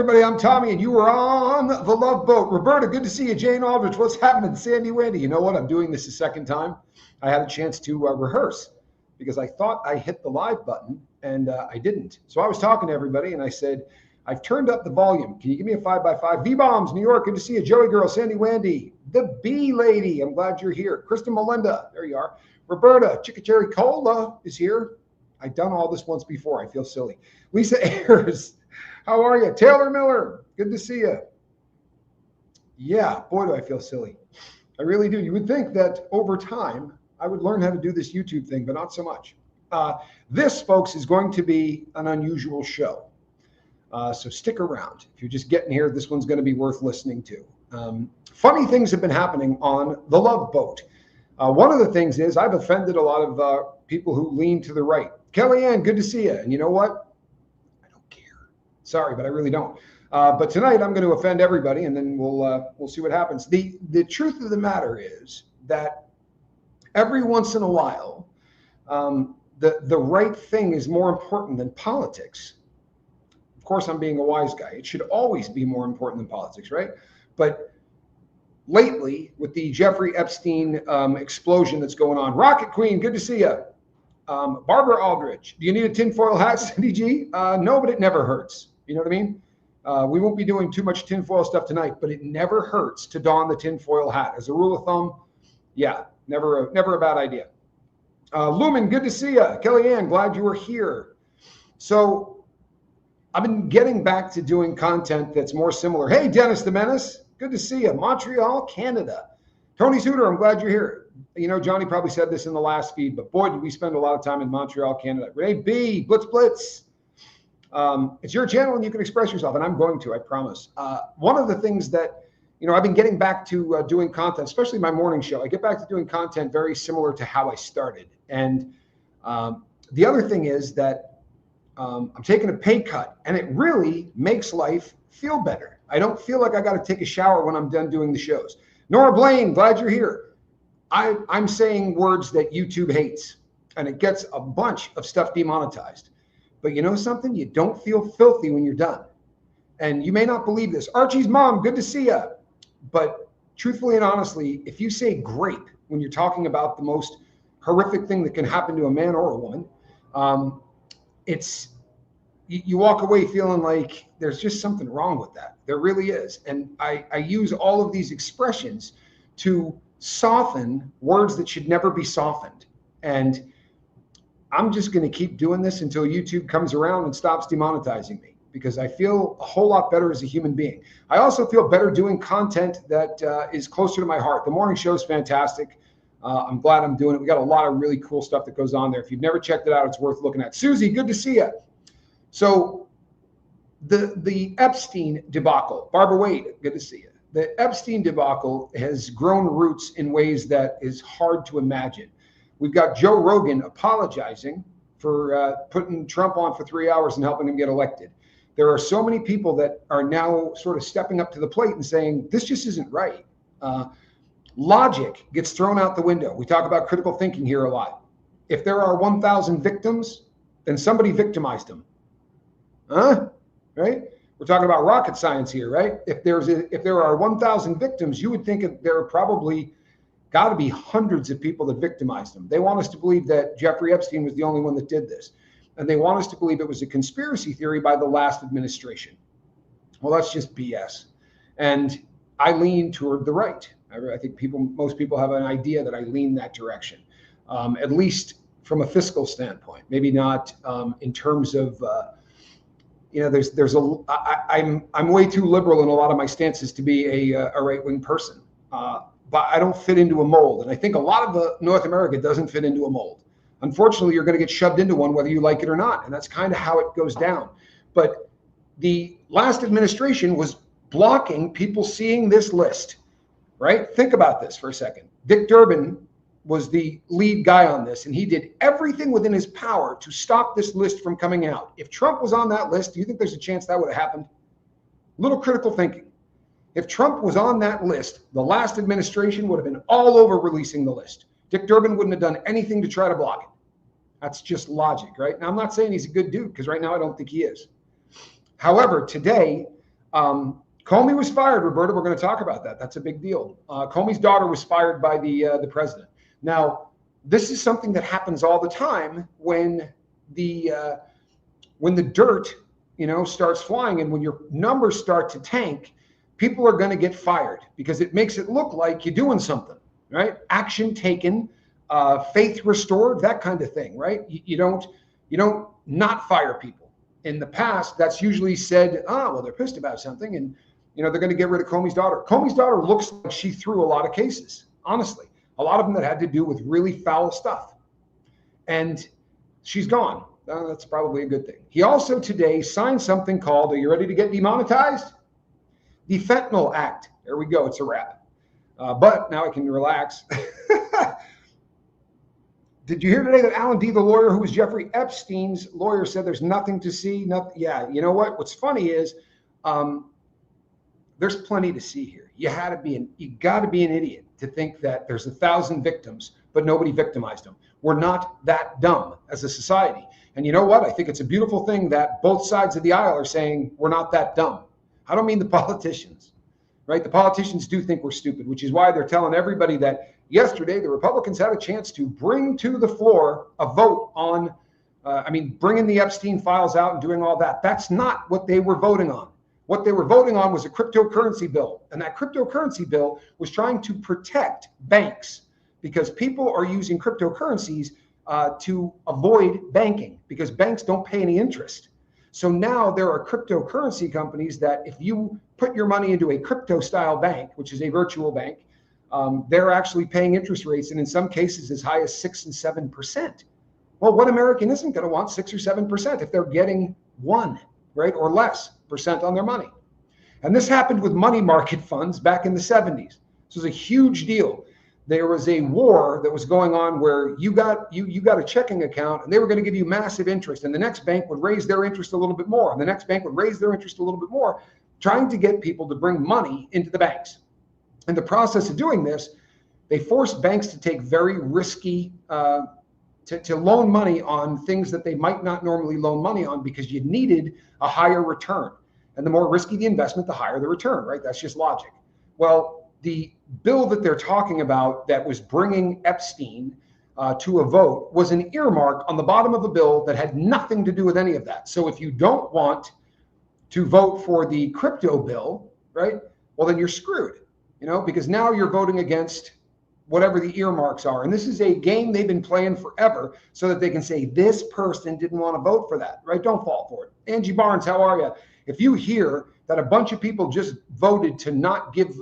everybody. I'm Tommy, and you are on The Love Boat. Roberta, good to see you. Jane Aldrich, what's happening? Sandy Wendy, you know what? I'm doing this a second time. I had a chance to rehearse because I thought I hit the live button, and I didn't. So I was talking to everybody, and I said, I've turned up the volume. Can you give me a 5x5? V-Bombs, New York, good to see you. Joey Girl, Sandy Wendy, the Bee Lady, I'm glad you're here. Kristen Melinda, there you are. Roberta, Chickacherry Cola is here. I've done all this once before. I feel silly. Lisa Ayers, how are you? Taylor Miller, good to see you. Yeah, boy, do I feel silly. I really do. You would think that over time, I would learn how to do this YouTube thing, but not so much. This, folks, is going to be an unusual show. So stick around. If you're just getting here, this one's going to be worth listening to. Funny things have been happening on The Love Boat. One of the things is I've offended a lot of people who lean to the right. Kellyanne, good to see you. And you know what? I don't care. Sorry, but I really don't. But tonight I'm going to offend everybody, and then we'll see what happens. The truth of the matter is that every once in a while, the right thing is more important than politics. Of course, I'm being a wise guy. It should always be more important than politics, right? But lately, with the Jeffrey Epstein explosion that's going on, Rocket Queen, good to see you. Barbara Aldrich, do you need a tinfoil hat, Cindy G? No, but it never hurts. You know what I mean? We won't be doing too much tinfoil stuff tonight, but it never hurts to don the tinfoil hat. As a rule of thumb, yeah, never a bad idea. Lumen, good to see you. Kellyanne, glad you were here. So I've been getting back to doing content that's more similar. Hey, Dennis the Menace, good to see you. Montreal, Canada. Tony Suter, I'm glad you're here. You know, Johnny probably said this in the last feed, but boy, did we spend a lot of time in Montreal, Canada. Renee B, Blitz Blitz. It's your channel and you can express yourself, and I'm going to, I promise. One of the things that, you know, I've been getting back to doing content, especially my morning show. I get back to doing content very similar to how I started. And the other thing is that I'm taking a pay cut, and it really makes life feel better. I don't feel like I got to take a shower when I'm done doing the shows. Nora Blaine, glad you're here. I'm saying words that YouTube hates, and it gets a bunch of stuff demonetized. But you know something? You don't feel filthy when you're done. And you may not believe this. Archie's mom, good to see you. But truthfully and honestly, if you say grape when you're talking about the most horrific thing that can happen to a man or a woman, you walk away feeling like there's just something wrong with that. There really is. And I use all of these expressions to soften words that should never be softened. And I'm just going to keep doing this until YouTube comes around and stops demonetizing me, because I feel a whole lot better as a human being. I also feel better doing content that is closer to my heart. The morning show is fantastic. I'm glad I'm doing it. We got a lot of really cool stuff that goes on there. If you've never checked it out, it's worth looking at. Susie, good to see you. So the Epstein debacle, Barbara Wade, good to see you. The Epstein debacle has grown roots in ways that is hard to imagine. We've got Joe Rogan apologizing for putting Trump on for 3 hours and helping him get elected. There are so many people that are now sort of stepping up to the plate and saying, this just isn't right. Logic gets thrown out the window. We talk about critical thinking here a lot. If there are 1,000 victims, then somebody victimized them. Huh? Right? We're talking about rocket science here, right? If there are 1,000 victims, you would think there are probably got to be hundreds of people that victimized them. They want us to believe that Jeffrey Epstein was the only one that did this. And they want us to believe it was a conspiracy theory by the last administration. Well, that's just BS. And I lean toward the right. I think most people have an idea that I lean that direction, at least from a fiscal standpoint. Maybe not in terms of, you know, I'm way too liberal in a lot of my stances to be a right-wing person. But I don't fit into a mold. And I think a lot of North America doesn't fit into a mold. Unfortunately, you're going to get shoved into one whether you like it or not. And that's kind of how it goes down. But the last administration was blocking people seeing this list, right? Think about this for a second. Dick Durbin was the lead guy on this, and he did everything within his power to stop this list from coming out. If Trump was on that list, do you think there's a chance that would have happened? Little critical thinking. If Trump was on that list, the last administration would have been all over releasing the list. Dick Durbin wouldn't have done anything to try to block it. That's just logic, right? Now, I'm not saying he's a good dude, because right now I don't think he is. However, today, Comey was fired, Roberta. We're going to talk about that. That's a big deal. Comey's daughter was fired by the president. Now, this is something that happens all the time when the dirt, starts flying, and when your numbers start to tank, people are going to get fired because it makes it look like you're doing something, right? Action taken, faith restored, that kind of thing, right? You don't not fire people. In the past, that's usually said, well, they're pissed about something, and they're going to get rid of Comey's daughter. Comey's daughter looks like she threw a lot of cases, honestly, a lot of them that had to do with really foul stuff, and she's gone. That's probably a good thing. He also today signed something called, are you ready to get demonetized? The Fentanyl Act. There we go. It's a wrap. But now I can relax. Did you hear today that Alan D., the lawyer who was Jeffrey Epstein's lawyer, said there's nothing to see? Nothing. Yeah, you know what? What's funny is there's plenty to see here. You got to be an idiot to think that there's 1,000 victims, but nobody victimized them. We're not that dumb as a society. And you know what? I think it's a beautiful thing that both sides of the aisle are saying we're not that dumb. I don't mean the politicians, right? The politicians do think we're stupid, which is why they're telling everybody that yesterday the Republicans had a chance to bring to the floor a vote on, bringing the Epstein files out and doing all that. That's not what they were voting on. What they were voting on was a cryptocurrency bill. And that cryptocurrency bill was trying to protect banks because people are using cryptocurrencies to avoid banking because banks don't pay any interest. So now there are cryptocurrency companies that if you put your money into a crypto style bank, which is a virtual bank, they're actually paying interest rates, and in some cases as high as 6 and 7%. Well, what American isn't going to want 6 or 7% if they're getting 1%, right, or less percent on their money? And this happened with money market funds back in the 70s. This was a huge deal. There was a war that was going on where you got a checking account and they were going to give you massive interest, and the next bank would raise their interest a little bit more, and the next bank would raise their interest a little bit more, trying to get people to bring money into the banks. In the process of doing this, they forced banks to take very risky, to loan money on things that they might not normally loan money on because you needed a higher return. And the more risky the investment, the higher the return, right? That's just logic. Well, the bill that they're talking about that was bringing Epstein to a vote was an earmark on the bottom of a bill that had nothing to do with any of that. So if you don't want to vote for the crypto bill, right, well, then you're screwed, because now you're voting against whatever the earmarks are. And this is a game they've been playing forever so that they can say this person didn't want to vote for that, right? Don't fall for it. Angie Barnes, how are you? If you hear that a bunch of people just voted to not give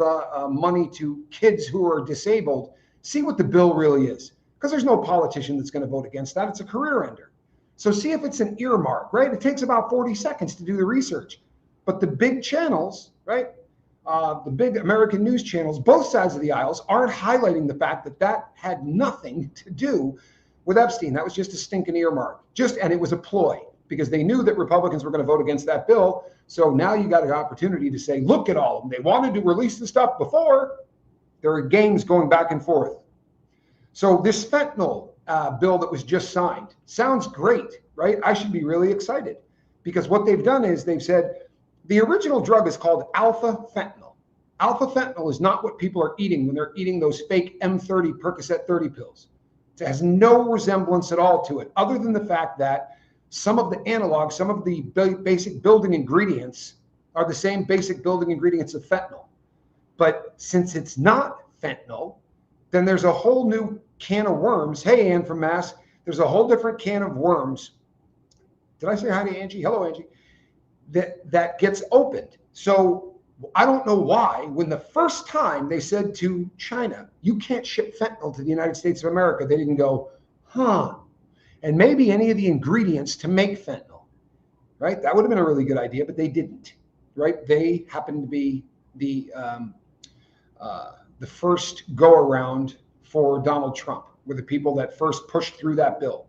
money to kids who are disabled, see what the bill really is. Because there's no politician that's going to vote against that. It's a career ender. So see if it's an earmark, right? It takes about 40 seconds to do the research. But the big channels, right? The big American news channels, both sides of the aisles, aren't highlighting the fact that that had nothing to do with Epstein. That was just a stinking earmark. And it was a ploy because they knew that Republicans were going to vote against that bill. So now you got an opportunity to say, look at all of them. They wanted to release the stuff before. There are games going back and forth. So this fentanyl bill that was just signed sounds great, right? I should be really excited because what they've done is they've said the original drug is called alpha fentanyl. Alpha fentanyl is not what people are eating when they're eating those fake M30 Percocet 30 pills. It has no resemblance at all to it, other than the fact that some of the analogs, some of the basic building ingredients are the same basic building ingredients of fentanyl. But since it's not fentanyl, then there's a whole new can of worms. Hey, Ann from Mass, there's a whole different can of worms. Did I say hi to Angie? Hello, Angie. That gets opened. So I don't know why, when the first time they said to China, you can't ship fentanyl to the United States of America, they didn't go, and maybe any of the ingredients to make fentanyl, right? That would have been a really good idea, but they didn't, right? They happened to be the first go around for Donald Trump, were the people that first pushed through that bill.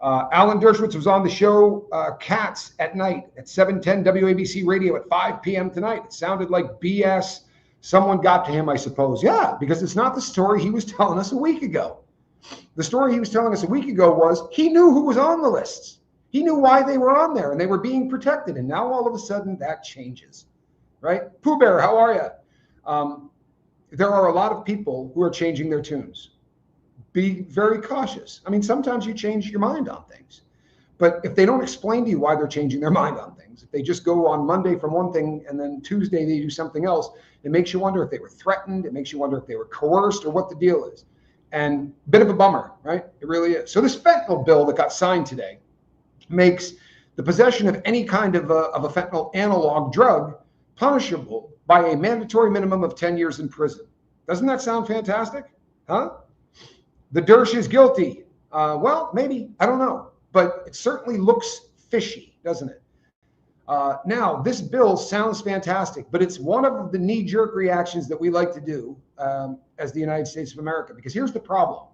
Alan Dershowitz was on the show Cats at Night at 7:10 WABC Radio at 5 p.m. tonight. It sounded like BS. Someone got to him, I suppose. Yeah, because it's not the story he was telling us a week ago. The story he was telling us a week ago was he knew who was on the lists. He knew why they were on there and they were being protected. And now all of a sudden that changes. right? Pooh Bear, how are you? There are a lot of people who are changing their tunes. Be very cautious. I mean, sometimes you change your mind on things. But if they don't explain to you why they're changing their mind on things, if they just go on Monday from one thing and then Tuesday they do something else, it makes you wonder if they were threatened. It makes you wonder if they were coerced or what the deal is. And a bit of a bummer, right? It really is. So this fentanyl bill that got signed today makes the possession of any kind of a fentanyl analog drug punishable by a mandatory minimum of 10 years in prison. Doesn't that sound fantastic? Huh? The Dersh is guilty. Well, maybe. I don't know. But it certainly looks fishy, doesn't it? Now, this bill sounds fantastic, but it's one of the knee-jerk reactions that we like to do as the United States of America, because here's the problem.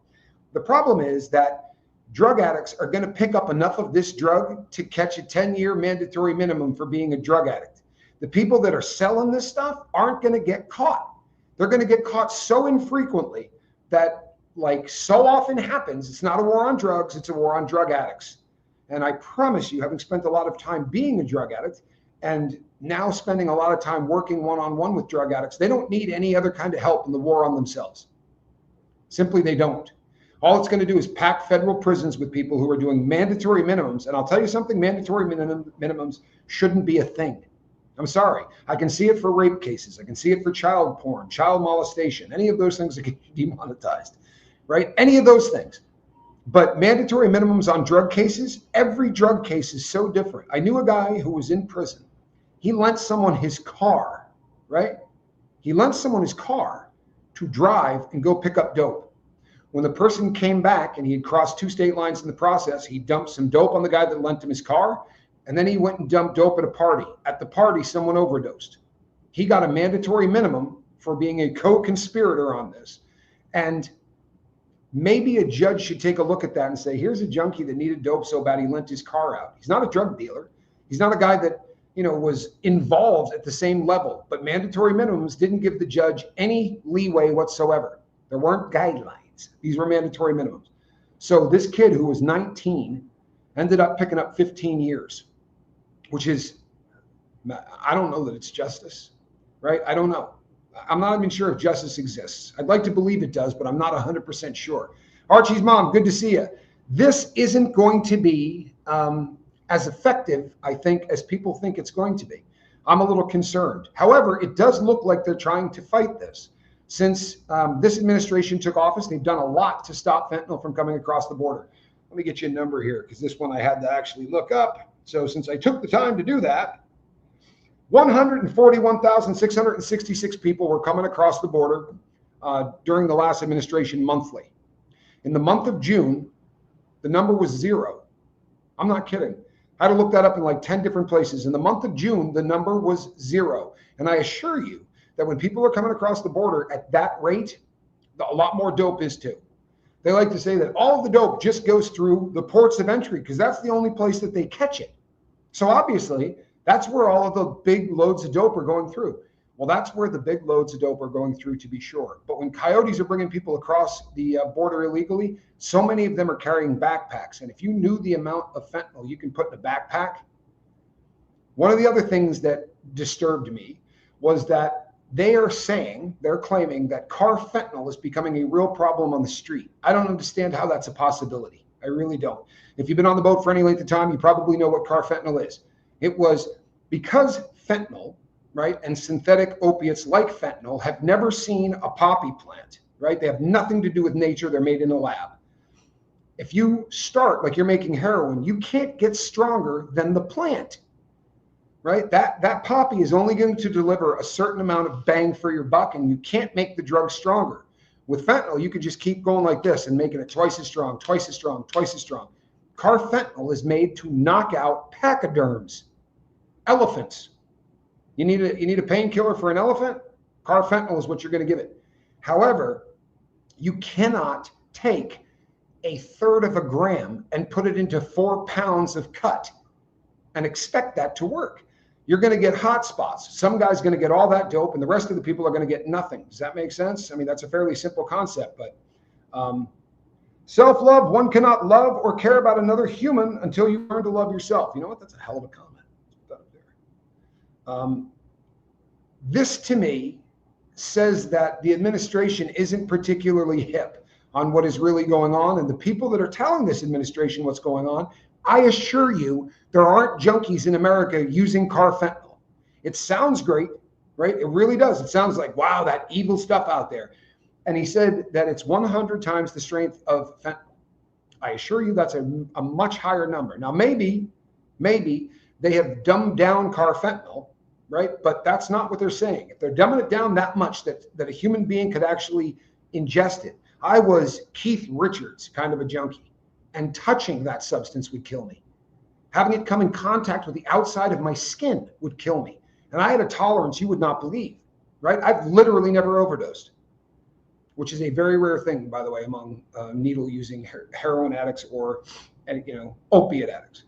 The problem is that drug addicts are going to pick up enough of this drug to catch a 10-year mandatory minimum for being a drug addict. The people that are selling this stuff aren't going to get caught. They're going to get caught so infrequently that, like so often happens, it's not a war on drugs, it's a war on drug addicts. And I promise you, having spent a lot of time being a drug addict and now spending a lot of time working one-on-one with drug addicts, they don't need any other kind of help in the war on themselves. Simply, they don't. All it's going to do is pack federal prisons with people who are doing mandatory minimums. And I'll tell you something, mandatory minimums shouldn't be a thing. I'm sorry. I can see it for rape cases. I can see it for child porn, child molestation. Any of those things that get demonetized, right? Any of those things. But mandatory minimums on drug cases, every drug case is so different. I knew a guy who was in prison. He lent someone his car, right? He lent someone his car to drive and go pick up dope. When the person came back and he had crossed 2 state lines in the process, he dumped some dope on the guy that lent him his car. And then he went and dumped dope at a party. At the party, someone overdosed. He got a mandatory minimum for being a co-conspirator on this. And maybe a judge should take a look at that and say, here's a junkie that needed dope so bad he lent his car out. He's not a drug dealer. He's not a guy that, was involved at the same level. But mandatory minimums didn't give the judge any leeway whatsoever. There weren't guidelines. These were mandatory minimums. So this kid who was 19 ended up picking up 15 years, which is, I don't know that it's justice, right? I don't know. I'm not even sure if justice exists. I'd like to believe it does, but I'm not 100% sure. Archie's mom, good to see you. This isn't going to be as effective, I think, as people think it's going to be. I'm a little concerned. However, it does look like they're trying to fight this. Since this administration took office, they've done a lot to stop fentanyl from coming across the border. Let me get you a number here, because this one I had to actually look up. So since I took the time to do that, 141,666 people were coming across the border during the last administration monthly. In the month of June, the number was 0. I'm not kidding. I had to look that up in like 10 different places. In the month of June, the number was 0. And I assure you that when people are coming across the border at that rate, a lot more dope is too. They like to say that all of the dope just goes through the ports of entry because that's the only place that they catch it. So obviously, that's where all of the big loads of dope are going through. Well, that's where the big loads of dope are going through, to be sure. But when coyotes are bringing people across the border illegally, so many of them are carrying backpacks. And if you knew the amount of fentanyl you can put in a backpack, one of the other things that disturbed me was that they're claiming that car fentanyl is becoming a real problem on the street. I don't understand how that's a possibility. I really don't. If you've been on the boat for any length of time, you probably know what car fentanyl is. It was because fentanyl, right, and synthetic opiates like fentanyl have never seen a poppy plant, right? They have nothing to do with nature. They're made in a lab. If you start like you're making heroin, you can't get stronger than the plant, right? That poppy is only going to deliver a certain amount of bang for your buck, and you can't make the drug stronger. With fentanyl, you could just keep going like this and making it twice as strong, twice as strong, twice as strong. Carfentanil is made to knock out pachyderms, elephants. You need a painkiller for an elephant? Carfentanil is what you're going to give it. However, you cannot take 1/3 of a gram and put it into 4 pounds of cut and expect that to work. You're going to get hot spots. Some guy's going to get all that dope, and the rest of the people are going to get nothing. Does that make sense? I mean, that's a fairly simple concept, but self-love, one cannot love or care about another human until you learn to love yourself. You know what? That's a hell of a comment. This to me says that the administration isn't particularly hip on what is really going on. And the people that are telling this administration what's going on, I assure you, there aren't junkies in America using carfentanil. It sounds great, right? It really does. It sounds like, wow, that evil stuff out there. And he said that it's 100 times the strength of fentanyl. I assure you that's a much higher number. Now, maybe they have dumbed down carfentanil, right? But that's not what they're saying. If they're dumbing it down that much that a human being could actually ingest it. I was Keith Richards kind of a junkie, and touching that substance would kill me. Having it come in contact with the outside of my skin would kill me. And I had a tolerance you would not believe, right? I've literally never overdosed, which is a very rare thing, by the way, among needle-using heroin addicts or, opiate addicts.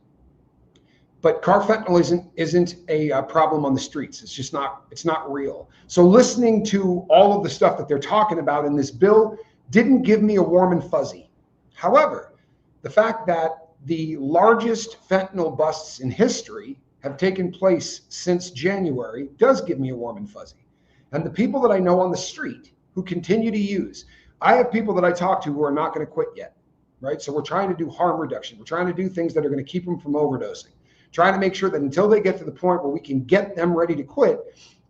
But carfentanil isn't a problem on the streets. It's just not. It's not real. So listening to all of the stuff that they're talking about in this bill didn't give me a warm and fuzzy. However, the fact that the largest fentanyl busts in history have taken place since January does give me a warm and fuzzy. And the people that I know on the street who continue to use, I have people that I talk to who are not going to quit yet, right? So we're trying to do harm reduction. We're trying to do things that are going to keep them from overdosing. Trying to make sure that until they get to the point where we can get them ready to quit,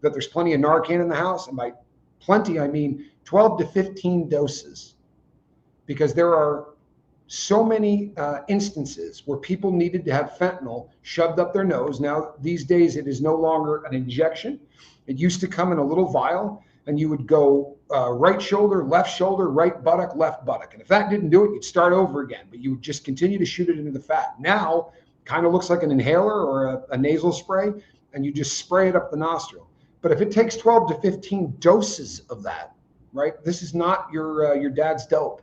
that there's plenty of Narcan in the house. And by plenty, I mean 12 to 15 doses. Because there are so many instances where people needed to have fentanyl shoved up their nose. Now, these days, it is no longer an injection. It used to come in a little vial, and you would go right shoulder, right buttock, left buttock. And if that didn't do it, you'd start over again. But you would just continue to shoot it into the fat. Now, kind of looks like an inhaler or a nasal spray, and you just spray it up the nostril. But if it takes 12 to 15 doses of that, right, this is not your dad's dope.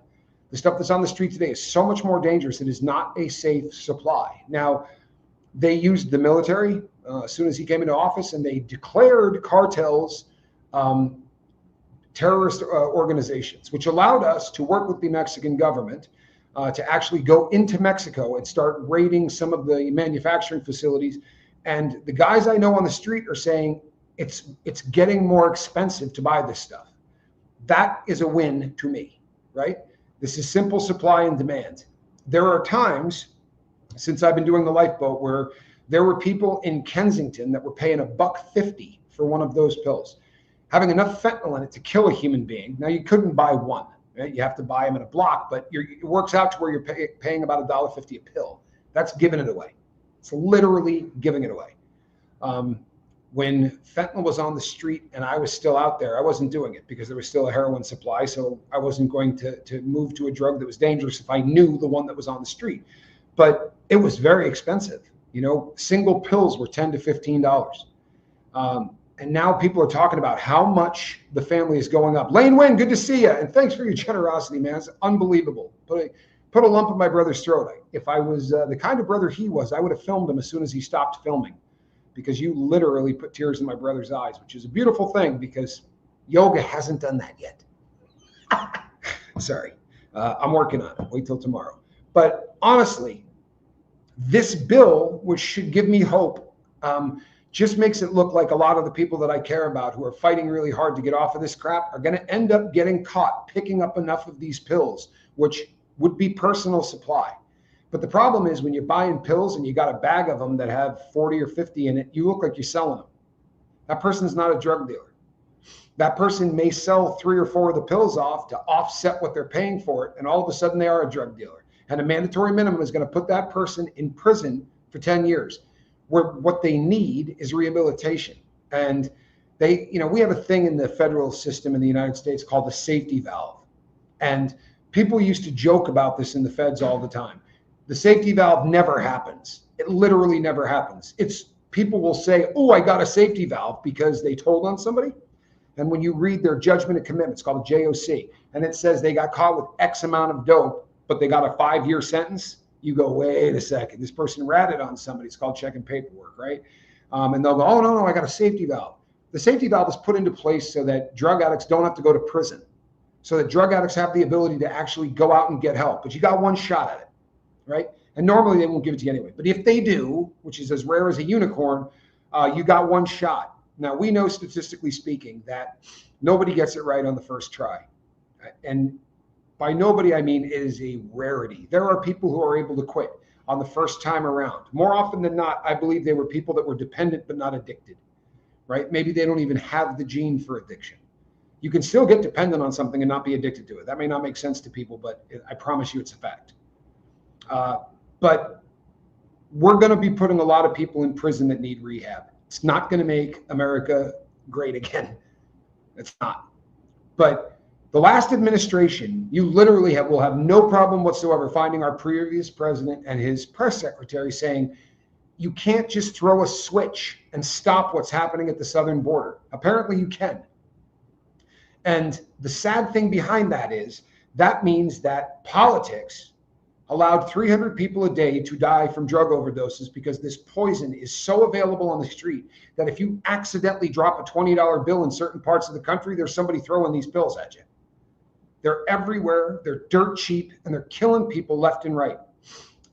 The stuff that's on the street today is so much more dangerous. It is not a safe supply. Now, they used the military as soon as he came into office, and they declared cartels terrorist organizations, which allowed us to work with the Mexican government to actually go into Mexico and start raiding some of the manufacturing facilities. And the guys I know on the street are saying it's getting more expensive to buy this stuff. That is a win to me, right? This is simple supply and demand. There are times since I've been doing the lifeboat where there were people in Kensington that were paying $1.50 for one of those pills, having enough fentanyl in it to kill a human being. Now, you couldn't buy one. Right? You have to buy them in a block, but it works out to where you're paying about $1.50 a pill. That's giving it away. It's literally giving it away. When fentanyl was on the street and I was still out there, I wasn't doing it because there was still a heroin supply. So I wasn't going to move to a drug that was dangerous if I knew the one that was on the street. But it was very expensive. Single pills were $10 to $15. And now people are talking about how much the family is going up. Lane Wynn, good to see you. And thanks for your generosity, man. It's unbelievable. Put a lump in my brother's throat. If I was the kind of brother he was, I would have filmed him as soon as he stopped filming, because you literally put tears in my brother's eyes, which is a beautiful thing because yoga hasn't done that yet. Sorry. I'm working on it. Wait till tomorrow. But honestly, this bill, which should give me hope, just makes it look like a lot of the people that I care about who are fighting really hard to get off of this crap are going to end up getting caught picking up enough of these pills, which would be personal supply. But the problem is when you're buying pills and you got a bag of them that have 40 or 50 in it, you look like you're selling them. That person's not a drug dealer. That person may sell 3 or 4 of the pills off to offset what they're paying for it, and all of a sudden they are a drug dealer. And a mandatory minimum is going to put that person in prison for 10 years. Where what they need is rehabilitation. And we have a thing in the federal system in the United States called the safety valve. And people used to joke about this in the feds all the time. The safety valve never happens. It literally never happens. People will say, oh, I got a safety valve because they told on somebody. And when you read their judgment and commitment, it's called a JOC, and it says they got caught with X amount of dope, but they got a 5-year sentence. You go, wait a second, this person ratted on somebody. It's called checking paperwork, right? And they'll go, oh, no, I got a safety valve. The safety valve is put into place so that drug addicts don't have to go to prison, so that drug addicts have the ability to actually go out and get help. But you got one shot at it, right? And normally they won't give it to you anyway. But if they do, which is as rare as a unicorn, you got one shot. Now, we know statistically speaking that nobody gets it right on the first try. And by nobody, I mean it is a rarity. There are people who are able to quit on the first time around. More often than not, I believe they were people that were dependent but not addicted, right? Maybe they don't even have the gene for addiction. You can still get dependent on something and not be addicted to it. That may not make sense to people, but I promise you it's a fact. But we're going to be putting a lot of people in prison that need rehab. It's not going to make America great again. It's not. But the last administration, you literally will have no problem whatsoever finding our previous president and his press secretary saying, you can't just throw a switch and stop what's happening at the southern border. Apparently you can. And the sad thing behind that is that means that politics allowed 300 people a day to die from drug overdoses because this poison is so available on the street that if you accidentally drop a $20 bill in certain parts of the country, there's somebody throwing these pills at you. They're everywhere, they're dirt cheap, and they're killing people left and right.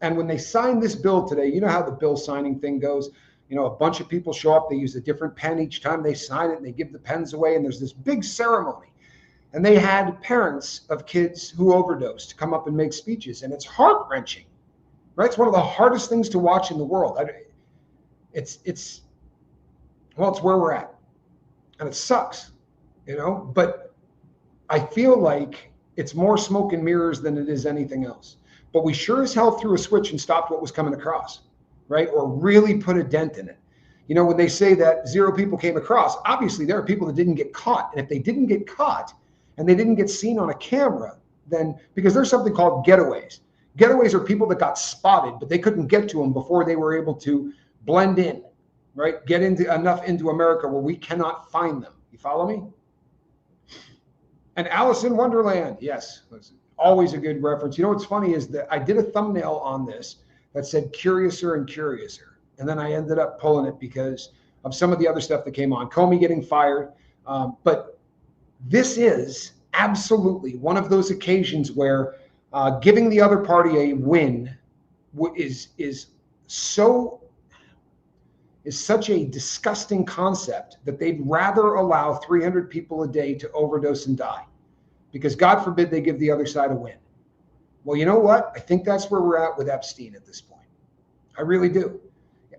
And when they sign this bill today, you know how the bill signing thing goes? You know, a bunch of people show up, they use a different pen each time they sign it, and they give the pens away, and there's this big ceremony. And they had parents of kids who overdosed come up and make speeches, and it's heart-wrenching, right? It's one of the hardest things to watch in the world. It's where we're at, and it sucks, you know, but I feel like it's more smoke and mirrors than it is anything else. But we sure as hell threw a switch and stopped what was coming across, right? Or really put a dent in it. You know, when they say that 0 people came across, obviously there are people that didn't get caught. And if they didn't get caught and they didn't get seen on a camera, then because there's something called getaways. Getaways are people that got spotted, but they couldn't get to them before they were able to blend in, right? Get enough into America where we cannot find them. You follow me? And Alice in Wonderland, yes, always a good reference. You know what's funny is that I did a thumbnail on this that said Curiouser and Curiouser. And then I ended up pulling it because of some of the other stuff that came on. Comey getting fired. But this is absolutely one of those occasions where giving the other party a win is such a disgusting concept that they'd rather allow 300 people a day to overdose and die because God forbid they give the other side a win. Well, you know what? I think that's where we're at with Epstein at this point. I really do.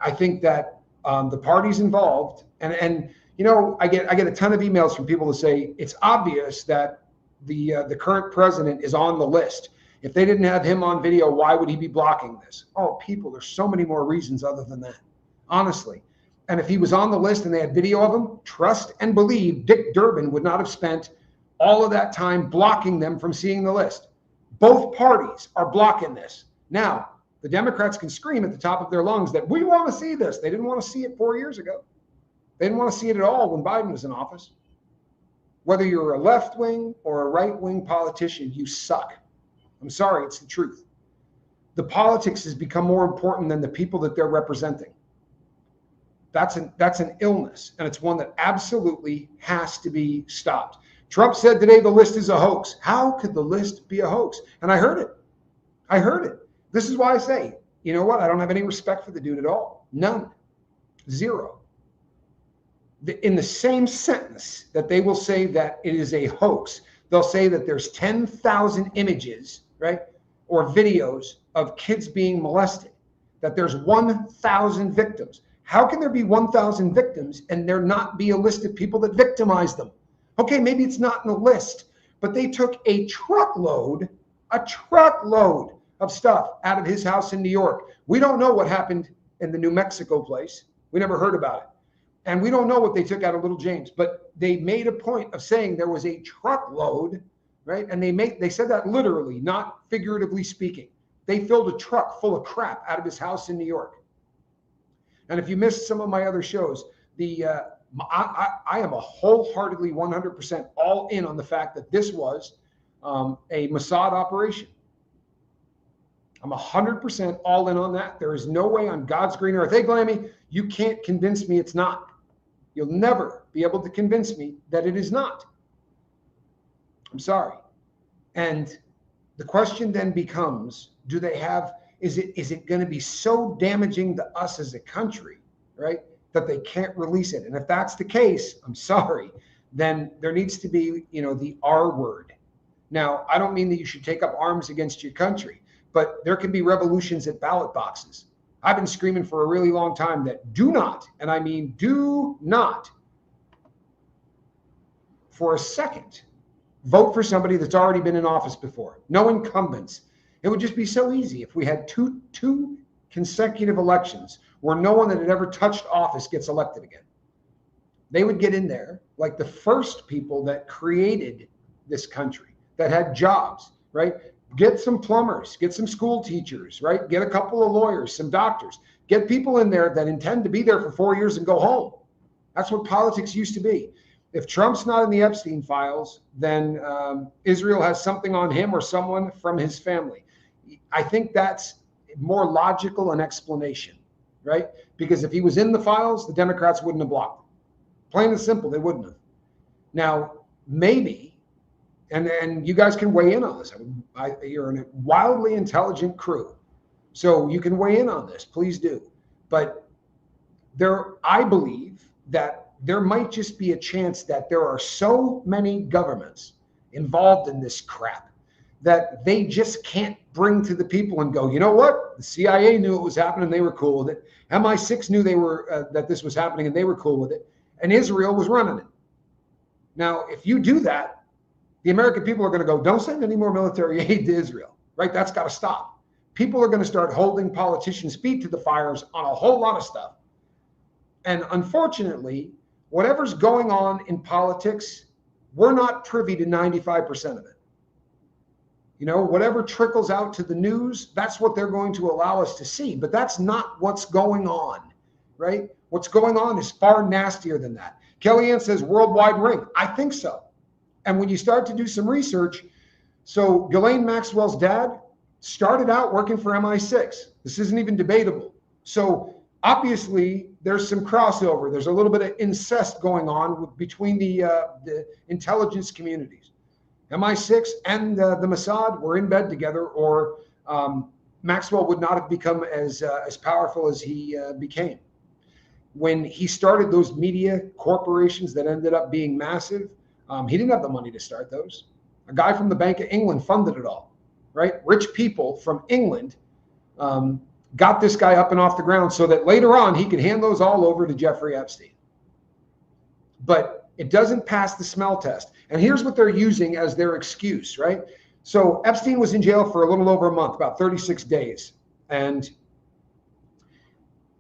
I think that the parties involved, and you know, I get a ton of emails from people to say it's obvious that the current president is on the list. If they didn't have him on video, why would he be blocking this? Oh, people, there's so many more reasons other than that. Honestly. And if he was on the list and they had video of him, trust and believe Dick Durbin would not have spent all of that time blocking them from seeing the list. Both parties are blocking this. Now, the Democrats can scream at the top of their lungs that we want to see this. They didn't want to see it 4 years ago. They didn't want to see it at all when Biden was in office. Whether you're a left-wing or a right-wing politician, you suck. I'm sorry, it's the truth. The politics has become more important than the people that they're representing. That's an illness, and it's one that absolutely has to be stopped. Trump said today the list is a hoax. How could the list be a hoax? And I heard it. I heard it. This is why I say, you know what? I don't have any respect for the dude at all. None. Zero. In the same sentence that they will say that it is a hoax, they'll say that there's 10,000 images, right, or videos of kids being molested, that there's 1,000 victims. How can there be 1,000 victims and there not be a list of people that victimized them? Okay, maybe it's not in the list, but they took a truckload of stuff out of his house in New York. We don't know what happened in the New Mexico place. We never heard about it. And we don't know what they took out of Little James, but they made a point of saying there was a truckload, right? And they said that literally, not figuratively speaking. They filled a truck full of crap out of his house in New York. And if you missed some of my other shows, I am a wholeheartedly 100% all in on the fact that this was a Mossad operation. I'm 100% all in on that. There is no way on God's green earth. Hey, Glammy, you can't convince me it's not. You'll never be able to convince me that it is not. I'm sorry. And the question then becomes, is it going to be so damaging to us as a country, right? that they can't release it. And if that's the case, I'm sorry, then there needs to be, the R word. Now, I don't mean that you should take up arms against your country, but there can be revolutions at ballot boxes. I've been screaming for a really long time that do not, and I mean do not, for a second, vote for somebody that's already been in office before. No incumbents. It would just be so easy if we had two consecutive elections where no one that had ever touched office gets elected again. They would get in there like the first people that created this country, that had jobs, right? Get some plumbers, get some school teachers, right? Get a couple of lawyers, some doctors, get people in there that intend to be there for 4 years and go home. That's what politics used to be. If Trump's not in the Epstein files, then Israel has something on him or someone from his family. I think that's more logical an explanation, right? Because if he was in the files, the Democrats wouldn't have blocked him. Plain and simple, they wouldn't have. Now, maybe, and you guys can weigh in on this. You're a wildly intelligent crew, so you can weigh in on this. Please do. But I believe that there might just be a chance that there are so many governments involved in this crap that they just can't bring to the people and go, you know what? The CIA knew it was happening. They were cool with it. MI6 knew that this was happening and they were cool with it. And Israel was running it. Now, if you do that, the American people are going to go, don't send any more military aid to Israel, right? That's got to stop. People are going to start holding politicians' feet to the fires on a whole lot of stuff. And unfortunately, whatever's going on in politics, we're not privy to 95% of it. Whatever trickles out to the news, that's what they're going to allow us to see. But that's not what's going on, right? What's going on is far nastier than that. Kellyanne says worldwide ring. I think so. And when you start to do some research, so Ghislaine Maxwell's dad started out working for MI6. This isn't even debatable. So obviously, there's some crossover. There's a little bit of incest going on between the intelligence communities. MI6 and the Mossad were in bed together, or Maxwell would not have become as powerful as he became. When he started those media corporations that ended up being massive, he didn't have the money to start those. A guy from the Bank of England funded it all, right? Rich people from England got this guy up and off the ground so that later on he could hand those all over to Jeffrey Epstein. But it doesn't pass the smell test. And here's what they're using as their excuse, right? So Epstein was in jail for a little over a month, about 36 days. And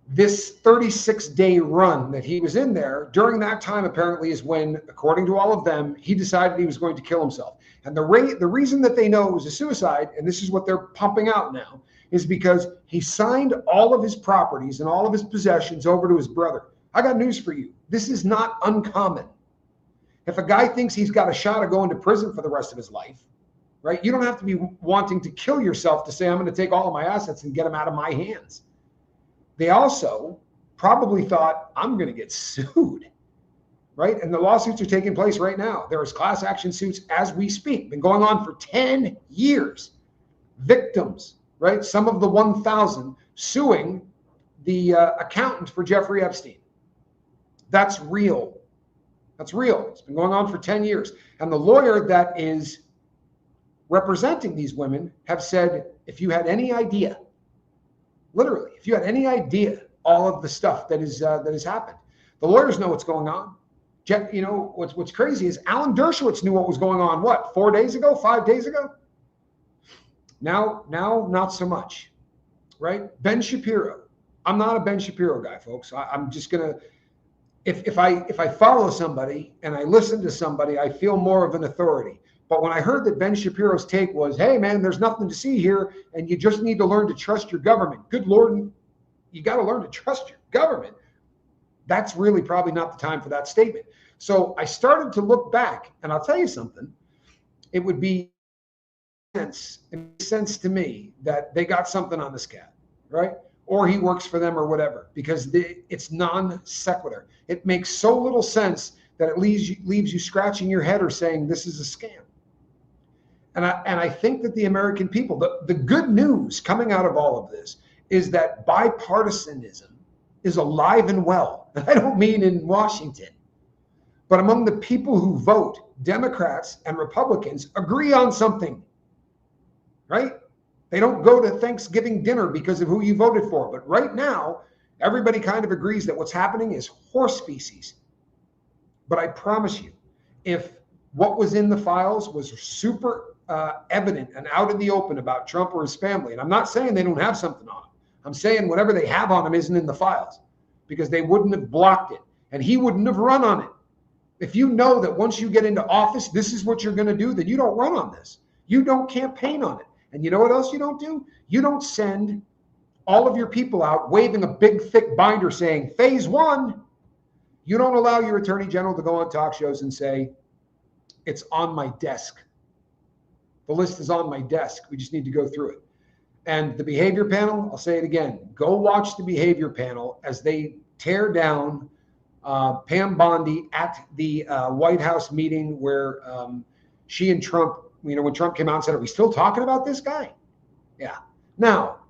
this 36-day run that he was in there, during that time apparently is when, according to all of them, he decided he was going to kill himself. And the reason that they know it was a suicide, and this is what they're pumping out now, is because he signed all of his properties and all of his possessions over to his brother. I got news for you. This is not uncommon. If a guy thinks he's got a shot of going to prison for the rest of his life, right? You don't have to be wanting to kill yourself to say, I'm going to take all of my assets and get them out of my hands. They also probably thought, I'm going to get sued, right? And the lawsuits are taking place right now. There is class action suits as we speak, been going on for 10 years. Victims, right? Some of the 1,000 suing the accountant for Jeffrey Epstein. That's real. That's real. It's been going on for 10 years. And the lawyer that is representing these women have said, if you had any idea, literally, if you had any idea all of the stuff that has happened, the lawyers know what's going on. What's crazy is Alan Dershowitz knew what was going on, 4 days ago, 5 days ago? Now, not so much, right? Ben Shapiro. I'm not a Ben Shapiro guy, folks. I'm just going to, if I follow somebody and I listen to somebody, I feel more of an authority. But when I heard that Ben Shapiro's take was, hey, man, there's nothing to see here, and you just need to learn to trust your government. Good Lord, you got to learn to trust your government. That's really probably not the time for that statement. So I started to look back, and I'll tell you something. It would be sense to me that they got something on this cat, right? Or he works for them or whatever, because it's non sequitur. It makes so little sense that it leaves you scratching your head or saying this is a scam. And I think that the American people, the good news coming out of all of this is that bipartisanism is alive and well. And I don't mean in Washington, but among the people who vote, Democrats and Republicans agree on something, right? They don't go to Thanksgiving dinner because of who you voted for. But right now, everybody kind of agrees that what's happening is horse feces. But I promise you, if what was in the files was super evident and out in the open about Trump or his family, and I'm not saying they don't have something on him. I'm saying whatever they have on him isn't in the files, because they wouldn't have blocked it and he wouldn't have run on it. If you know that once you get into office, this is what you're going to do, then you don't run on this. You don't campaign on it. And you know what else you don't do? You don't send all of your people out waving a big, thick binder saying, phase 1. You don't allow your attorney general to go on talk shows and say, it's on my desk. The list is on my desk. We just need to go through it. And the behavior panel, I'll say it again, go watch the behavior panel as they tear down Pam Bondi at the White House meeting where she and Trump, when Trump came out and said, are we still talking about this guy? Yeah. Now,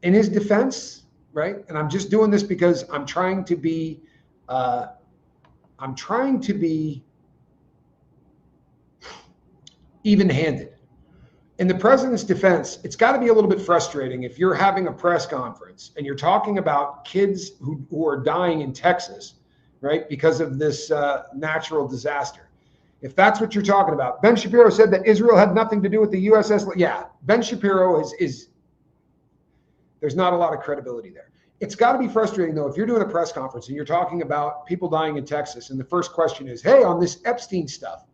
in his defense, right, and I'm just doing this because I'm trying to be even-handed. In the president's defense, it's got to be a little bit frustrating if you're having a press conference and you're talking about kids who are dying in Texas, right, because of this natural disaster. If that's what you're talking about. Ben Shapiro said that Israel had nothing to do with the USS. Yeah, Ben Shapiro is there's not a lot of credibility there. It's got to be frustrating, though, if you're doing a press conference and you're talking about people dying in Texas, and the first question is, hey, on this Epstein stuff,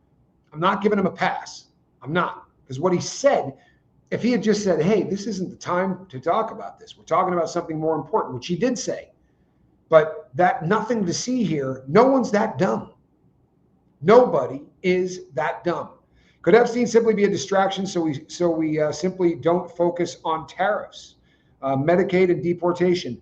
I'm not giving him a pass. I'm not. Because what he said, if he had just said, hey, this isn't the time to talk about this, we're talking about something more important, which he did say, but that nothing to see here, no one's that dumb. Nobody is that dumb. Could Epstein simply be a distraction so we simply don't focus on tariffs, Medicaid, and deportation?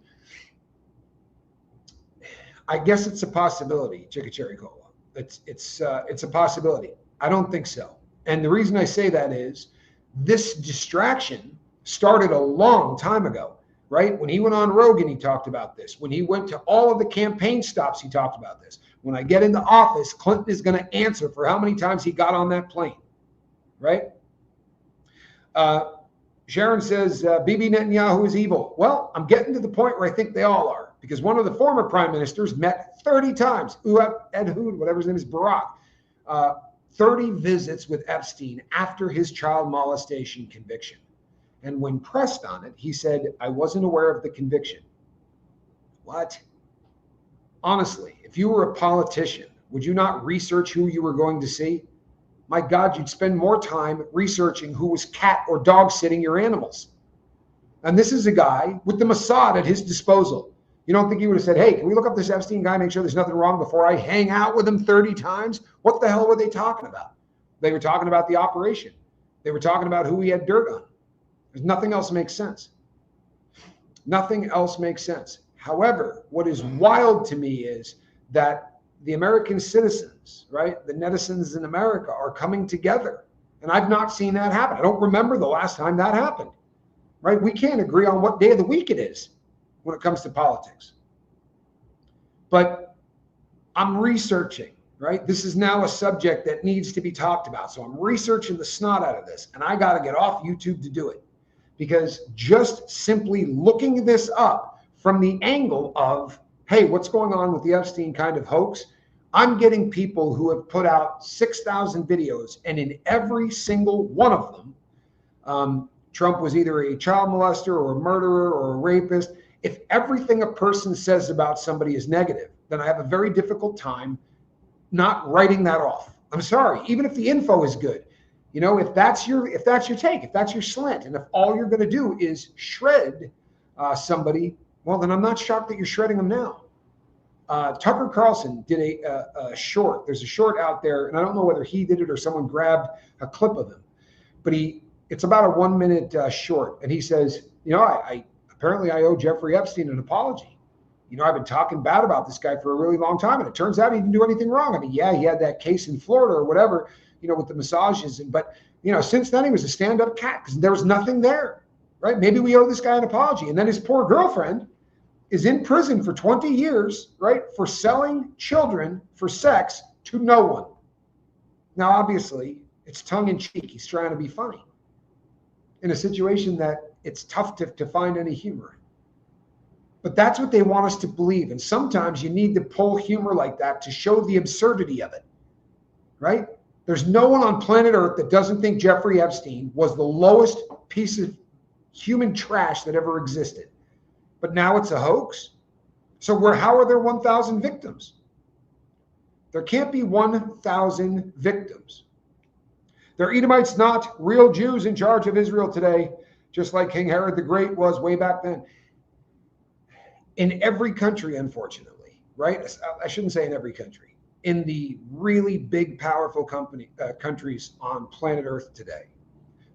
I guess it's a possibility, Chickacherry Cola. It's a possibility. I don't think so. And the reason I say that is this distraction started a long time ago, right? When he went on Rogan, he talked about this. When he went to all of the campaign stops, he talked about this. When I get into office, Clinton is going to answer for how many times he got on that plane, right? Sharon says, Bibi Netanyahu is evil. Well, I'm getting to the point where I think they all are, because one of the former prime ministers met 30 times, Ehud, whatever his name is, Barack, 30 visits with Epstein after his child molestation conviction. And when pressed on it, he said, I wasn't aware of the conviction. What? Honestly, if you were a politician, would you not research who you were going to see? My God, you'd spend more time researching who was cat or dog sitting your animals. And this is a guy with the Mossad at his disposal. You don't think he would have said, hey, can we look up this Epstein guy, make sure there's nothing wrong before I hang out with him 30 times? What the hell were they talking about? They were talking about the operation. They were talking about who he had dirt on. There's nothing else makes sense. Nothing else makes sense. However, what is wild to me is that the American citizens, right, the netizens in America are coming together. And I've not seen that happen. I don't remember the last time that happened, right? We can't agree on what day of the week it is when it comes to politics. But I'm researching, right? This is now a subject that needs to be talked about. So I'm researching the snot out of this, and I got to get off YouTube to do it, because just simply looking this up from the angle of, hey, what's going on with the Epstein kind of hoax? I'm getting people who have put out 6,000 videos, and in every single one of them, Trump was either a child molester or a murderer or a rapist. If everything a person says about somebody is negative, then I have a very difficult time not writing that off. I'm sorry, even if the info is good. You know, if that's your take, if that's your slant, and if all you're going to do is shred somebody, well, then I'm not shocked that you're shredding them now. Tucker Carlson did a short. There's a short out there, and I don't know whether he did it or someone grabbed a clip of him, but it's about a 1 minute short, and he says, you know, apparently I owe Jeffrey Epstein an apology. You know, I've been talking bad about this guy for a really long time, and it turns out he didn't do anything wrong. I mean, yeah, he had that case in Florida or whatever, you know, with the massages, but you know, since then he was a stand-up cat because there was nothing there, right? Maybe we owe this guy an apology. And then his poor girlfriend is in prison for 20 years, right, for selling children for sex to no one. Now, obviously, it's tongue in cheek. He's trying to be funny in a situation that it's tough to find any humor in. But that's what they want us to believe. And sometimes you need to pull humor like that to show the absurdity of it, right? There's no one on planet Earth that doesn't think Jeffrey Epstein was the lowest piece of human trash that ever existed. But now it's a hoax. So how are there 1,000 victims? There can't be 1,000 victims. They're Edomites, not real Jews in charge of Israel today, just like King Herod the Great was way back then. In every country, unfortunately, right? I shouldn't say in every country. In the really big, powerful countries on planet Earth today,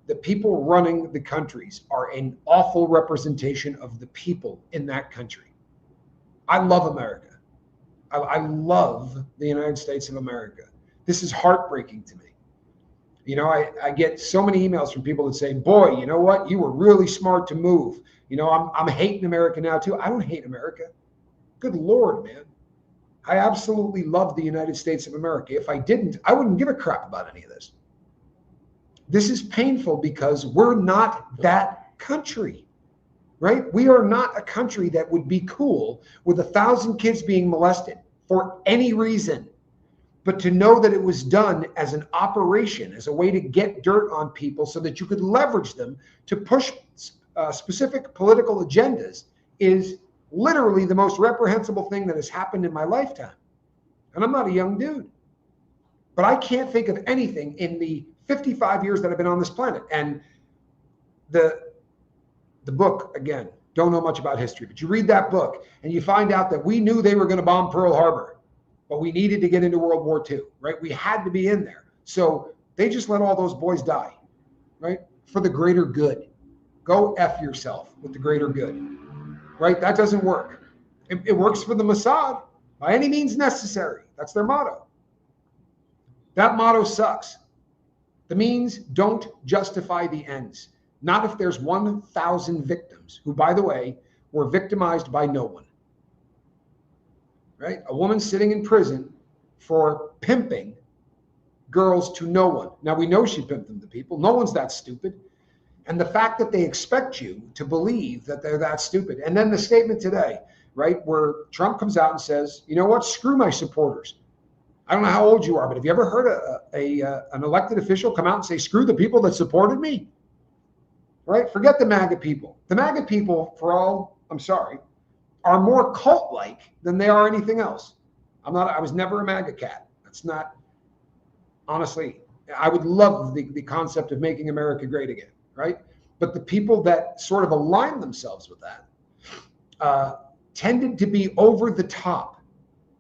the people running the countries are an awful representation of the people in that country. I love America. I love the United States of America. This is heartbreaking to me. You know, I get so many emails from people that say, boy, you know what? You were really smart to move. You know, I'm hating America now too. I don't hate America. Good Lord, man. I absolutely love the United States of America. If I didn't, I wouldn't give a crap about any of this. This is painful because we're not that country, right? We are not a country that would be cool with 1,000 kids being molested for any reason. But to know that it was done as an operation, as a way to get dirt on people so that you could leverage them to push specific political agendas is literally the most reprehensible thing that has happened in my lifetime. And I'm not a young dude. But I can't think of anything in the 55 years that I've been on this planet. And the book, again, don't know much about history, but you read that book and you find out that we knew they were going to bomb Pearl Harbor, but we needed to get into World War II, right? We had to be in there. So they just let all those boys die, right? For the greater good. Go F yourself with the greater good, right? That doesn't work. It works for the Mossad by any means necessary. That's their motto. That motto sucks. The means don't justify the ends. Not if there's 1,000 victims who, by the way, were victimized by no one. Right? A woman sitting in prison for pimping girls to no one. Now, we know she pimped them to people. No one's that stupid. And the fact that they expect you to believe that they're that stupid. And then the statement today, right, where Trump comes out and says, you know what, screw my supporters. I don't know how old you are, but have you ever heard an elected official come out and say, screw the people that supported me? Right? Forget the MAGA people. The MAGA people, I'm sorry, are more cult-like than they are anything else. I was never a MAGA cat. That's not, honestly, I would love the concept of making America great again, right? But the people that sort of align themselves with that tended to be over the top.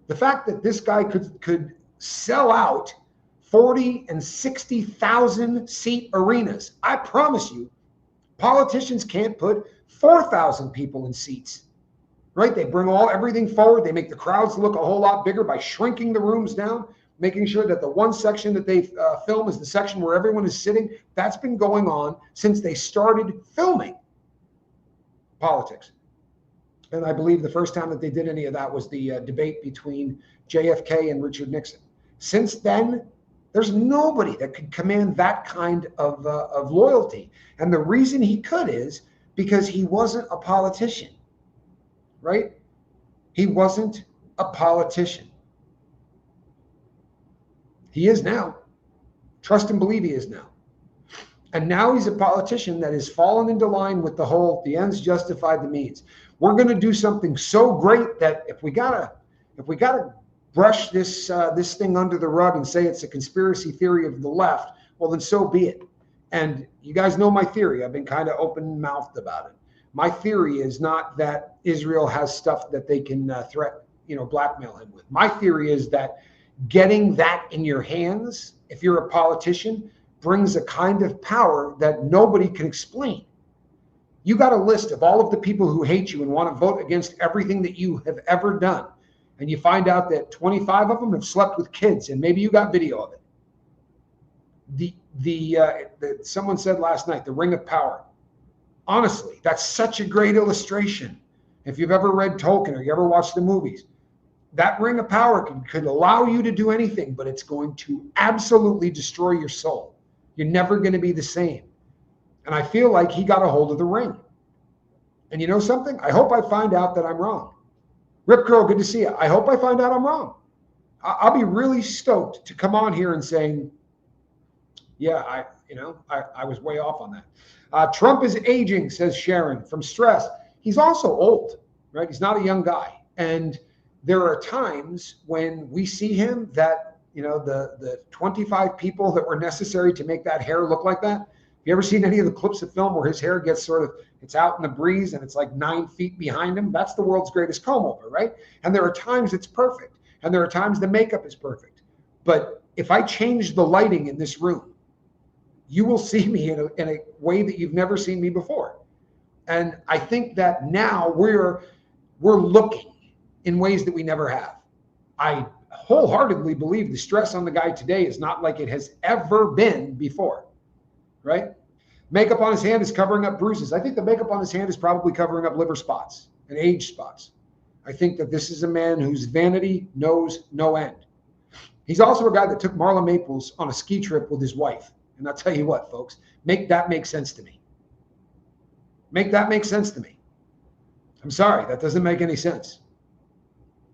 The fact that this guy could sell out 40 and 60,000 seat arenas. I promise you, politicians can't put 4,000 people in seats, right? They bring everything forward. They make the crowds look a whole lot bigger by shrinking the rooms down, making sure that the one section that they film is the section where everyone is sitting. That's been going on since they started filming politics. And I believe the first time that they did any of that was the debate between JFK and Richard Nixon. Since then, there's nobody that could command that kind of loyalty. And the reason he could is because he wasn't a politician, right? He wasn't a politician. He is now. Trust and believe he is now. And now he's a politician that has fallen into line with the ends justify the means. We're going to do something so great that if we gotta brush this thing under the rug and say it's a conspiracy theory of the left, well, then so be it. And you guys know my theory. I've been kind of open-mouthed about it. My theory is not that Israel has stuff that they can blackmail him with. My theory is that getting that in your hands, if you're a politician, brings a kind of power that nobody can explain. You got a list of all of the people who hate you and want to vote against everything that you have ever done. And you find out that 25 of them have slept with kids, and maybe you got video of it. Someone said last night, the ring of power. Honestly, that's such a great illustration. If you've ever read Tolkien or you ever watched the movies, that ring of power could allow you to do anything, but it's going to absolutely destroy your soul. You're never going to be the same. And I feel like he got a hold of the ring. And you know something? I hope I find out that I'm wrong. Rip Curl, good to see you. I hope I find out I'm wrong. I'll be really stoked to come on here and saying, yeah, I was way off on that. Trump is aging, says Sharon, from stress. He's also old, right? He's not a young guy. And there are times when we see him that, the 25 people that were necessary to make that hair look like that. Have you ever seen any of the clips of film where his hair gets it's out in the breeze and it's like 9 feet behind him? That's the world's greatest comb over, right? And there are times it's perfect. And there are times the makeup is perfect. But if I change the lighting in this room, you will see me in a way that you've never seen me before. And I think that now we're looking in ways that we never have. I wholeheartedly believe the stress on the guy today is not like it has ever been before, right? Makeup on his hand is covering up bruises. I think the makeup on his hand is probably covering up liver spots and age spots. I think that this is a man whose vanity knows no end. He's also a guy that took Marla Maples on a ski trip with his wife. And I'll tell you what, folks, make that make sense to me. Make that make sense to me. I'm sorry, that doesn't make any sense.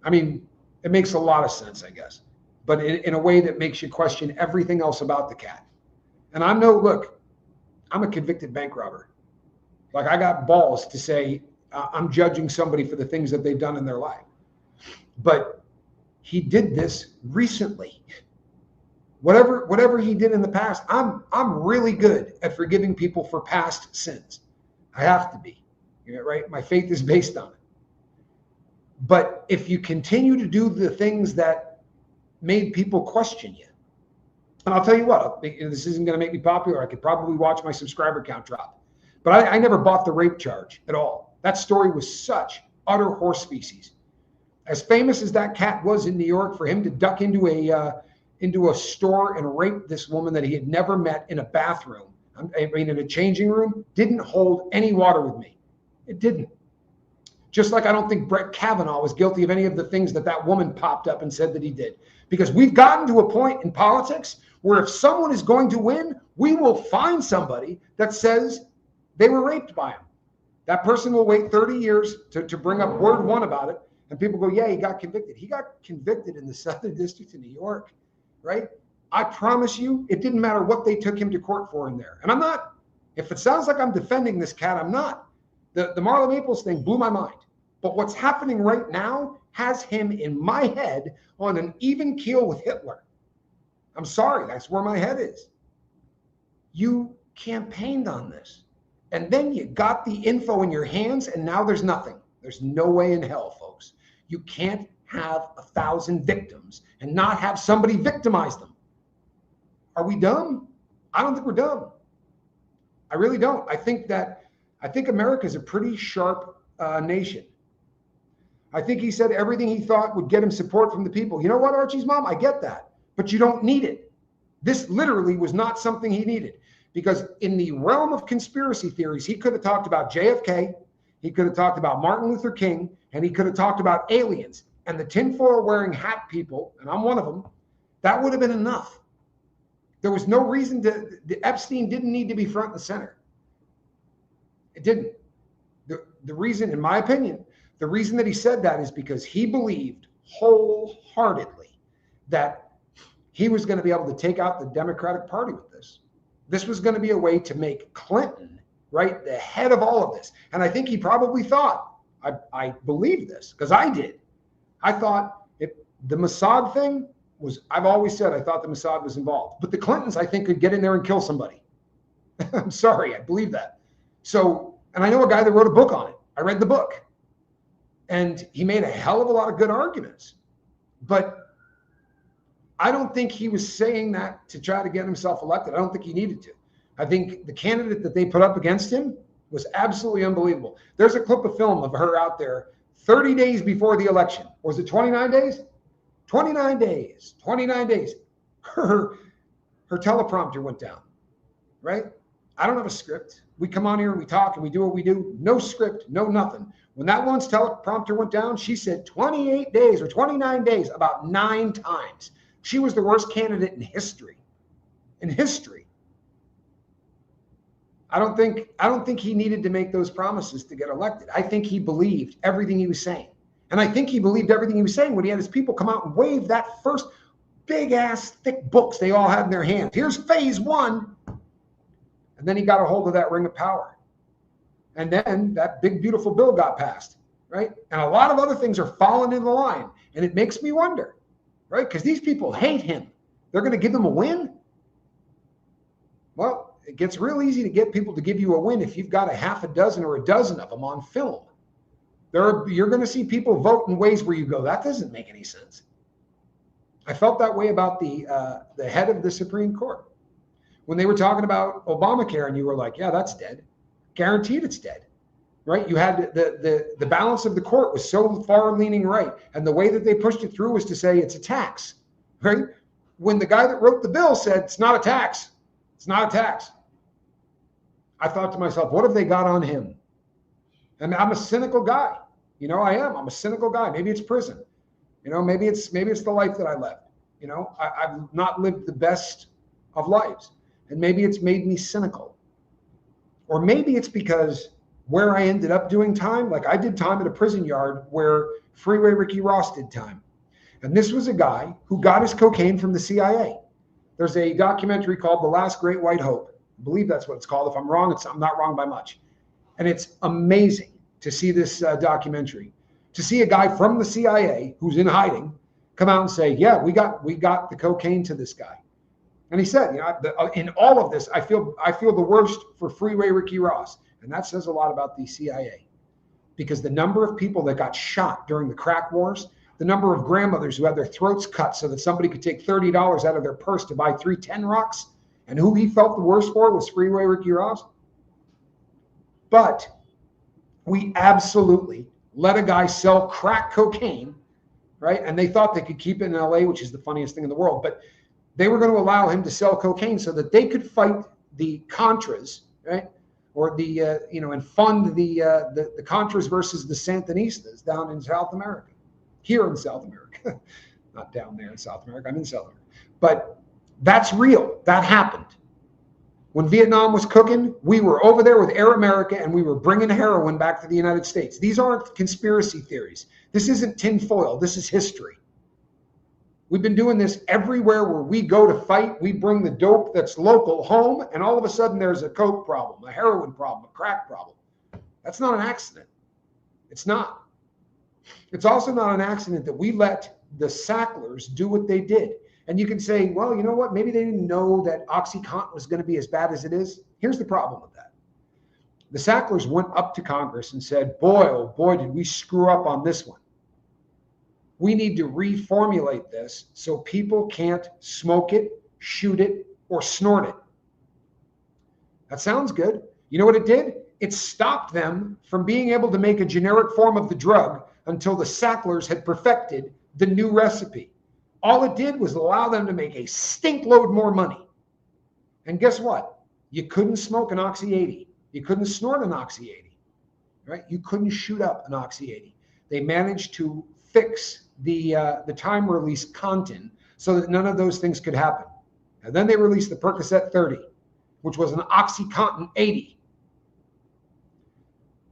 I mean, it makes a lot of sense, I guess, but in a way that makes you question everything else about the cat. And I'm a convicted bank robber. Like, I got balls to say I'm judging somebody for the things that they've done in their life. But he did this recently. Whatever he did in the past, I'm really good at forgiving people for past sins. I have to be, right? My faith is based on it. But if you continue to do the things that made people question you, and I'll tell you what, this isn't going to make me popular. I could probably watch my subscriber count drop. But I never bought the rape charge at all. That story was such utter horse feces. As famous as that cat was in New York, for him to duck into a store and rape this woman that he had never met in a bathroom, in a changing room, didn't hold any water with me. It didn't. Just like I don't think Brett Kavanaugh was guilty of any of the things that woman popped up and said that he did. Because we've gotten to a point in politics where if someone is going to win, we will find somebody that says they were raped by him. That person will wait 30 years to bring up word one about it. And people go, yeah, he got convicted. He got convicted in the Southern District of New York, right? I promise you, it didn't matter what they took him to court for in there. And I'm not, if it sounds like I'm defending this cat, I'm not. The Marla Maples thing blew my mind. But what's happening right now has him in my head on an even keel with Hitler. I'm sorry, that's where my head is. You campaigned on this. And then you got the info in your hands, and now there's nothing. There's no way in hell, folks. You can't have 1,000 victims and not have somebody victimize them. Are we dumb? I don't think we're dumb. I really don't. I think America is a pretty sharp nation. I think he said everything he thought would get him support from the people. You know what, Archie's mom? I get that, but you don't need it. This literally was not something he needed, because in the realm of conspiracy theories, he could have talked about JFK, he could have talked about Martin Luther King, and he could have talked about aliens and the tinfoil wearing hat people, and I'm one of them. That would have been enough. There was no reason the Epstein didn't need to be front and center. It didn't. The reason, in my opinion, the reason that he said that is because he believed wholeheartedly that he was going to be able to take out the Democratic Party with this. This was going to be a way to make Clinton, right, the head of all of this. And I think he probably thought, I believe this, because I did. I thought if the Mossad thing was, I've always said I thought the Mossad was involved. But the Clintons, I think, could get in there and kill somebody. I'm sorry, I believe that. So, and I know a guy that wrote a book on it. I read the book. And he made a hell of a lot of good arguments. But I don't think he was saying that to try to get himself elected. I don't think he needed to. I think the candidate that they put up against him was absolutely unbelievable. There's a clip of film of her out there 30 days before the election. Or was it 29 days? 29 days. 29 days. Her teleprompter went down, right? I don't have a script. We come on here and we talk and we do what we do. No script, no nothing. When that one's teleprompter went down, she said 28 days or 29 days about 9 times. She was the worst candidate in history. In history. I don't think he needed to make those promises to get elected. I think he believed everything he was saying. And I think he believed everything he was saying when he had his people come out and wave that first big ass thick books they all had in their hands. Here's phase 1. And then he got a hold of that ring of power. And then that big, beautiful bill got passed, right? And a lot of other things are falling in the line. And it makes me wonder, right? Because these people hate him. They're going to give him a win? Well, it gets real easy to get people to give you a win if you've got a half a dozen or a dozen of them on film. You're going to see people vote in ways where you go, that doesn't make any sense. I felt that way about the head of the Supreme Court. When they were talking about Obamacare and you were like, yeah, that's dead. Guaranteed it's dead, right? You had the balance of the court was so far leaning right. And the way that they pushed it through was to say it's a tax, right? When the guy that wrote the bill said it's not a tax, it's not a tax. I thought to myself, what have they got on him? And I'm a cynical guy. You know, I am. I'm a cynical guy. Maybe it's prison. You know, maybe it's the life that I led. You know, I've not lived the best of lives. And maybe it's made me cynical. Or maybe it's because where I ended up doing time, like I did time at a prison yard where Freeway Ricky Ross did time. And this was a guy who got his cocaine from the CIA. There's a documentary called The Last Great White Hope. I believe that's what it's called. If I'm wrong, I'm not wrong by much. And it's amazing to see this documentary, to see a guy from the CIA who's in hiding come out and say, yeah, we got the cocaine to this guy. And he said, you know, in all of this, I feel the worst for Freeway Ricky Ross. And that says a lot about the CIA, because the number of people that got shot during the crack wars, the number of grandmothers who had their throats cut so that somebody could take $30 out of their purse to buy 3 10 rocks, and who he felt the worst for was Freeway Ricky Ross. But we absolutely let a guy sell crack cocaine, right? And they thought they could keep it in LA, which is the funniest thing in the world. But they were going to allow him to sell cocaine so that they could fight the Contras, right? Or and fund the Contras versus the Sandinistas down in South America, here in South America, not down there in South America. I'm in South America, but that's real. That happened. When Vietnam was cooking, we were over there with Air America and we were bringing heroin back to the United States. These aren't conspiracy theories. This isn't tinfoil. This is history. We've been doing this everywhere where we go to fight. We bring the dope that's local home, and all of a sudden there's a coke problem, a heroin problem, a crack problem. That's not an accident. It's not. It's also not an accident that we let the Sacklers do what they did. And you can say, well, you know what? Maybe they didn't know that OxyContin was going to be as bad as it is. Here's the problem with that. The Sacklers went up to Congress and said, boy, oh boy, did we screw up on this one. We need to reformulate this so people can't smoke it, shoot it, or snort it. That sounds good. You know what it did? It stopped them from being able to make a generic form of the drug until the Sacklers had perfected the new recipe. All it did was allow them to make a stink load more money. And guess what? You couldn't smoke an Oxy 80. You couldn't snort an Oxy 80, right? You couldn't shoot up an Oxy 80. They managed to fix the time release content so that none of those things could happen. And then they released the Percocet 30, which was an OxyContin 80.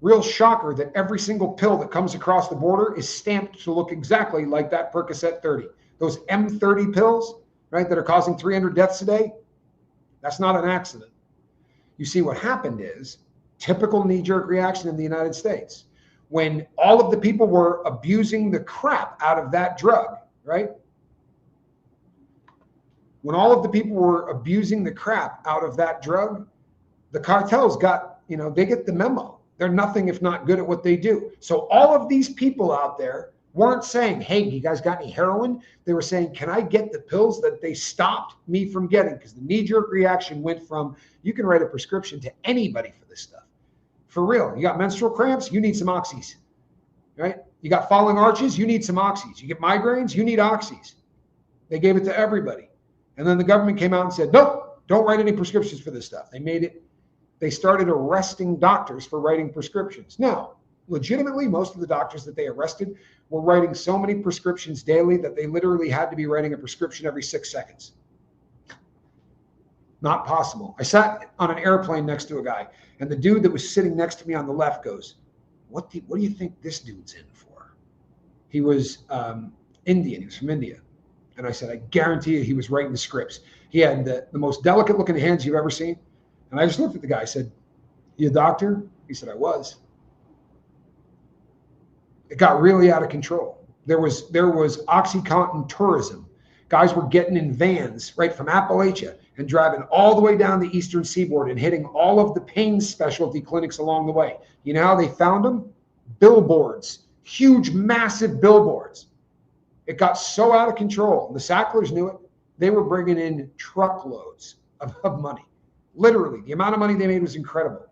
Real shocker that every single pill that comes across the border is stamped to look exactly like that Percocet 30. Those M30 pills, right, that are causing 300 deaths a day, that's not an accident. You see, what happened is typical knee-jerk reaction in the United States. When all of the people were abusing the crap out of that drug, right? When all of the people were abusing the crap out of that drug, the cartels got, they get the memo. They're nothing if not good at what they do. So all of these people out there weren't saying, hey, you guys got any heroin? They were saying, can I get the pills that they stopped me from getting? Because the knee-jerk reaction went from, you can write a prescription to anybody for this stuff. For real, you got menstrual cramps, you need some oxys, right? You got falling arches, you need some oxys. You get migraines, you need oxys. They gave it to everybody. And then the government came out and said, nope, don't write any prescriptions for this stuff. They made it they started arresting doctors for writing prescriptions. Now, legitimately, most of the doctors that they arrested were writing so many prescriptions daily that they literally had to be writing a prescription every 6 seconds. Not possible. I sat on an airplane next to a guy, and the dude that was sitting next to me on the left goes, what do you think this dude's in for? He was Indian. He was from India. And I said, I guarantee you he was writing the scripts. He had the most delicate looking hands you've ever seen. And I just looked at the guy. I said, you a doctor? He said, I was. It got really out of control. There was OxyContin tourism. Guys were getting in vans right from Appalachia and driving all the way down the eastern seaboard and hitting all of the pain specialty clinics along the way. You know how they found them? Billboards, huge, massive billboards. It got so out of control. The Sacklers knew it. They were bringing in truckloads of money. Literally, the amount of money they made was incredible.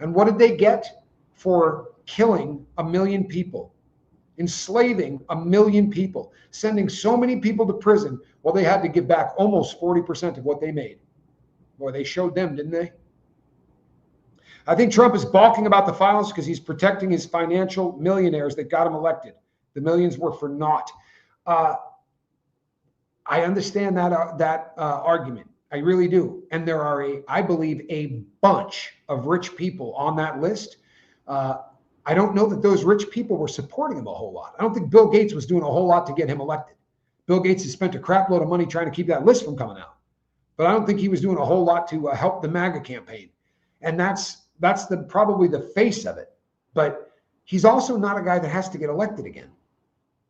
And what did they get for killing 1 million people? Enslaving 1 million people, sending so many people to prison, well, they had to give back almost 40% of what they made. Boy, they showed them, didn't they? I think Trump is balking about the files because he's protecting his financial millionaires that got him elected. The millions were for naught. I understand that argument. I really do. And there are, I believe, a bunch of rich people on that list. I don't know that those rich people were supporting him a whole lot. I don't think Bill Gates was doing a whole lot to get him elected. Bill Gates has spent a crap load of money trying to keep that list from coming out. But I don't think he was doing a whole lot to help the MAGA campaign. And that's probably the face of it. But he's also not a guy that has to get elected again,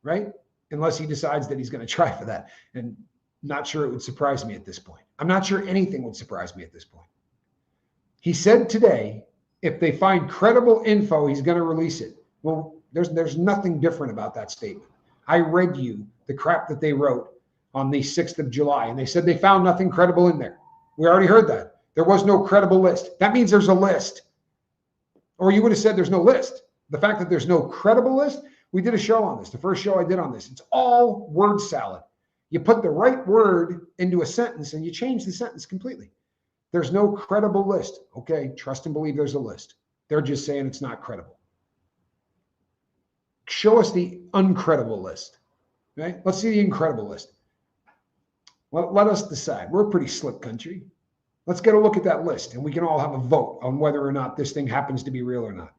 right? Unless he decides that he's going to try for that. And not sure it would surprise me at this point. I'm not sure anything would surprise me at this point. He said today, if they find credible info, he's going to release it. Well, there's nothing different about that statement. I read you the crap that they wrote on the 6th of July, and they said they found nothing credible in there. We already heard that. There was no credible list. That means there's a list. Or you would have said there's no list. The fact that there's no credible list, we did a show on this, the first show I did on this. It's all word salad. You put the right word into a sentence and you change the sentence completely. There's no credible list. Okay, trust and believe there's a list. They're just saying it's not credible. Show us the uncredible list. Right? Let's see the incredible list. Well, let us decide. We're a pretty slick country. Let's get a look at that list and we can all have a vote on whether or not this thing happens to be real or not.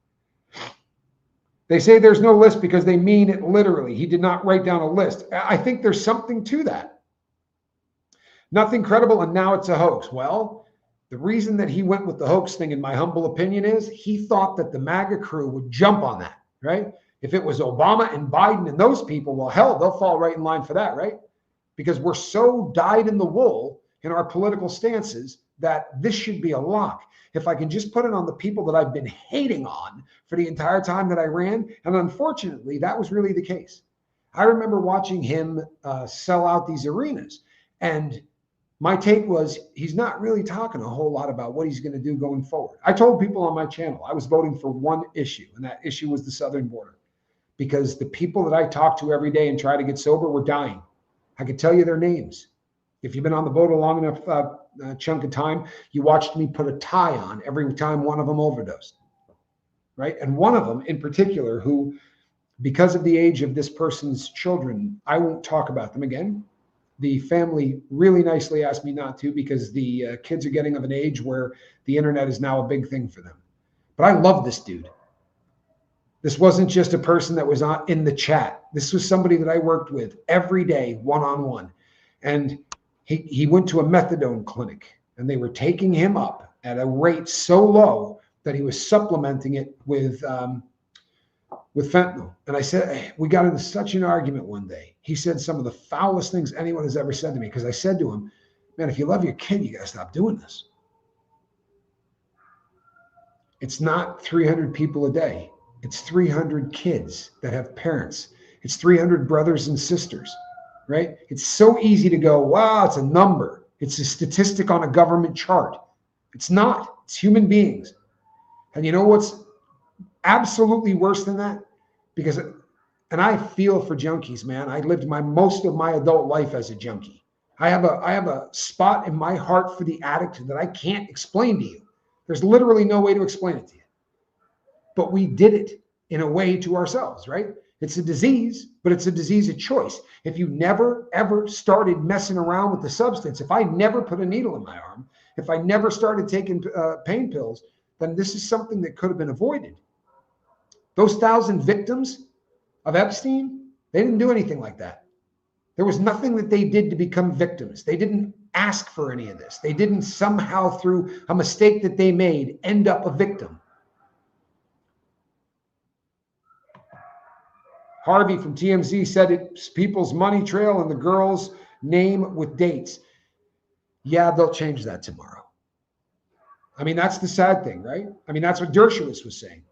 They say there's no list because they mean it literally. He did not write down a list. I think there's something to that. Nothing credible, and now it's a hoax. Well, the reason that he went with the hoax thing, in my humble opinion, is he thought that the MAGA crew would jump on that, right? If it was Obama and Biden and those people, well, hell, they'll fall right in line for that, right? Because we're so dyed in the wool in our political stances that this should be a lock. If I can just put it on the people that I've been hating on for the entire time that I ran, and unfortunately, that was really the case. I remember watching him sell out these arenas, and my take was he's not really talking a whole lot about what he's going to do going forward. I told people on my channel I was voting for one issue, and that issue was the southern border, because the people that I talk to every day and try to get sober were dying. I could tell you their names. If you've been on the boat a long enough chunk of time, you watched me put a tie on every time one of them overdosed, right? And one of them in particular, who, because of the age of this person's children, I won't talk about them again. The family really nicely asked me not to because the kids are getting of an age where the internet is now a big thing for them. But I love this dude. This wasn't just a person that was in the chat. This was somebody that I worked with every day, one-on-one. And he went to a methadone clinic, and they were taking him up at a rate so low that he was supplementing it with fentanyl. And I said, hey, we got into such an argument one day. He said some of the foulest things anyone has ever said to me, because I said to him, man, if you love your kid, you got to stop doing this. It's not 300 people a day. It's 300 kids that have parents. It's 300 brothers and sisters, right? It's so easy to go, wow, it's a number. It's a statistic on a government chart. It's not. It's human beings. And you know what's absolutely worse than that? Because, and I feel for junkies, man. I lived most of my adult life as a junkie. I have a spot in my heart for the addict that I can't explain to you. There's literally no way to explain it to you. But we did it in a way to ourselves, right? It's a disease, but it's a disease of choice. If you never, ever started messing around with the substance, if I never put a needle in my arm, if I never started taking pain pills, then this is something that could have been avoided. Those 1,000 victims of Epstein, they didn't do anything like that. There was nothing that they did to become victims. They didn't ask for any of this. They didn't somehow, through a mistake that they made, end up a victim. Harvey from TMZ said it's people's money trail and the girl's name with dates. Yeah, they'll change that tomorrow. I mean, that's the sad thing, right? I mean, that's what Dershowitz was saying.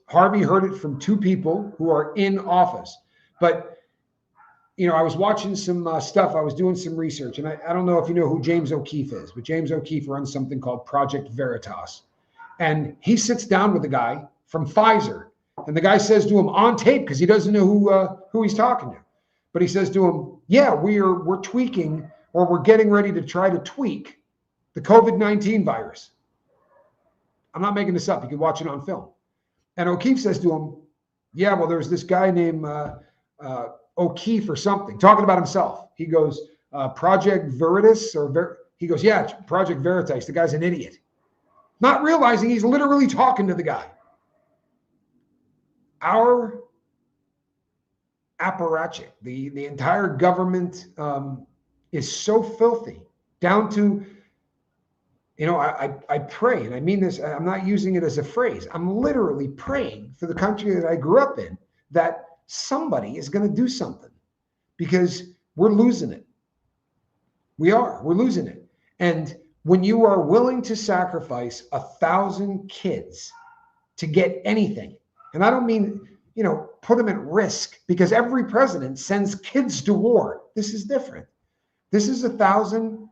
Harvey heard it from two people who are in office. But, you know, I was watching some stuff. I was doing some research. And I don't know if you know who James O'Keefe is, but James O'Keefe runs something called Project Veritas. And he sits down with a guy from Pfizer. And the guy says to him on tape, because he doesn't know who he's talking to. But he says to him, yeah, we're tweaking, or we're getting ready to try to tweak the COVID-19 virus. I'm not making this up. You can watch it on film. And O'Keefe says to him, yeah, well, there's this guy named O'Keefe or something, talking about himself. He goes, Project Veritas, he goes, yeah, Project Veritas. The guy's an idiot. Not realizing he's literally talking to the guy. Our apparatchik, the entire government is so filthy, down to, you know, I pray, and I mean this, I'm not using it as a phrase. I'm literally praying for the country that I grew up in, that somebody is going to do something, because we're losing it. We're losing it. And when you are willing to sacrifice 1,000 kids to get anything, and I don't mean, you know, put them at risk, because every president sends kids to war. This is different. This is 1,000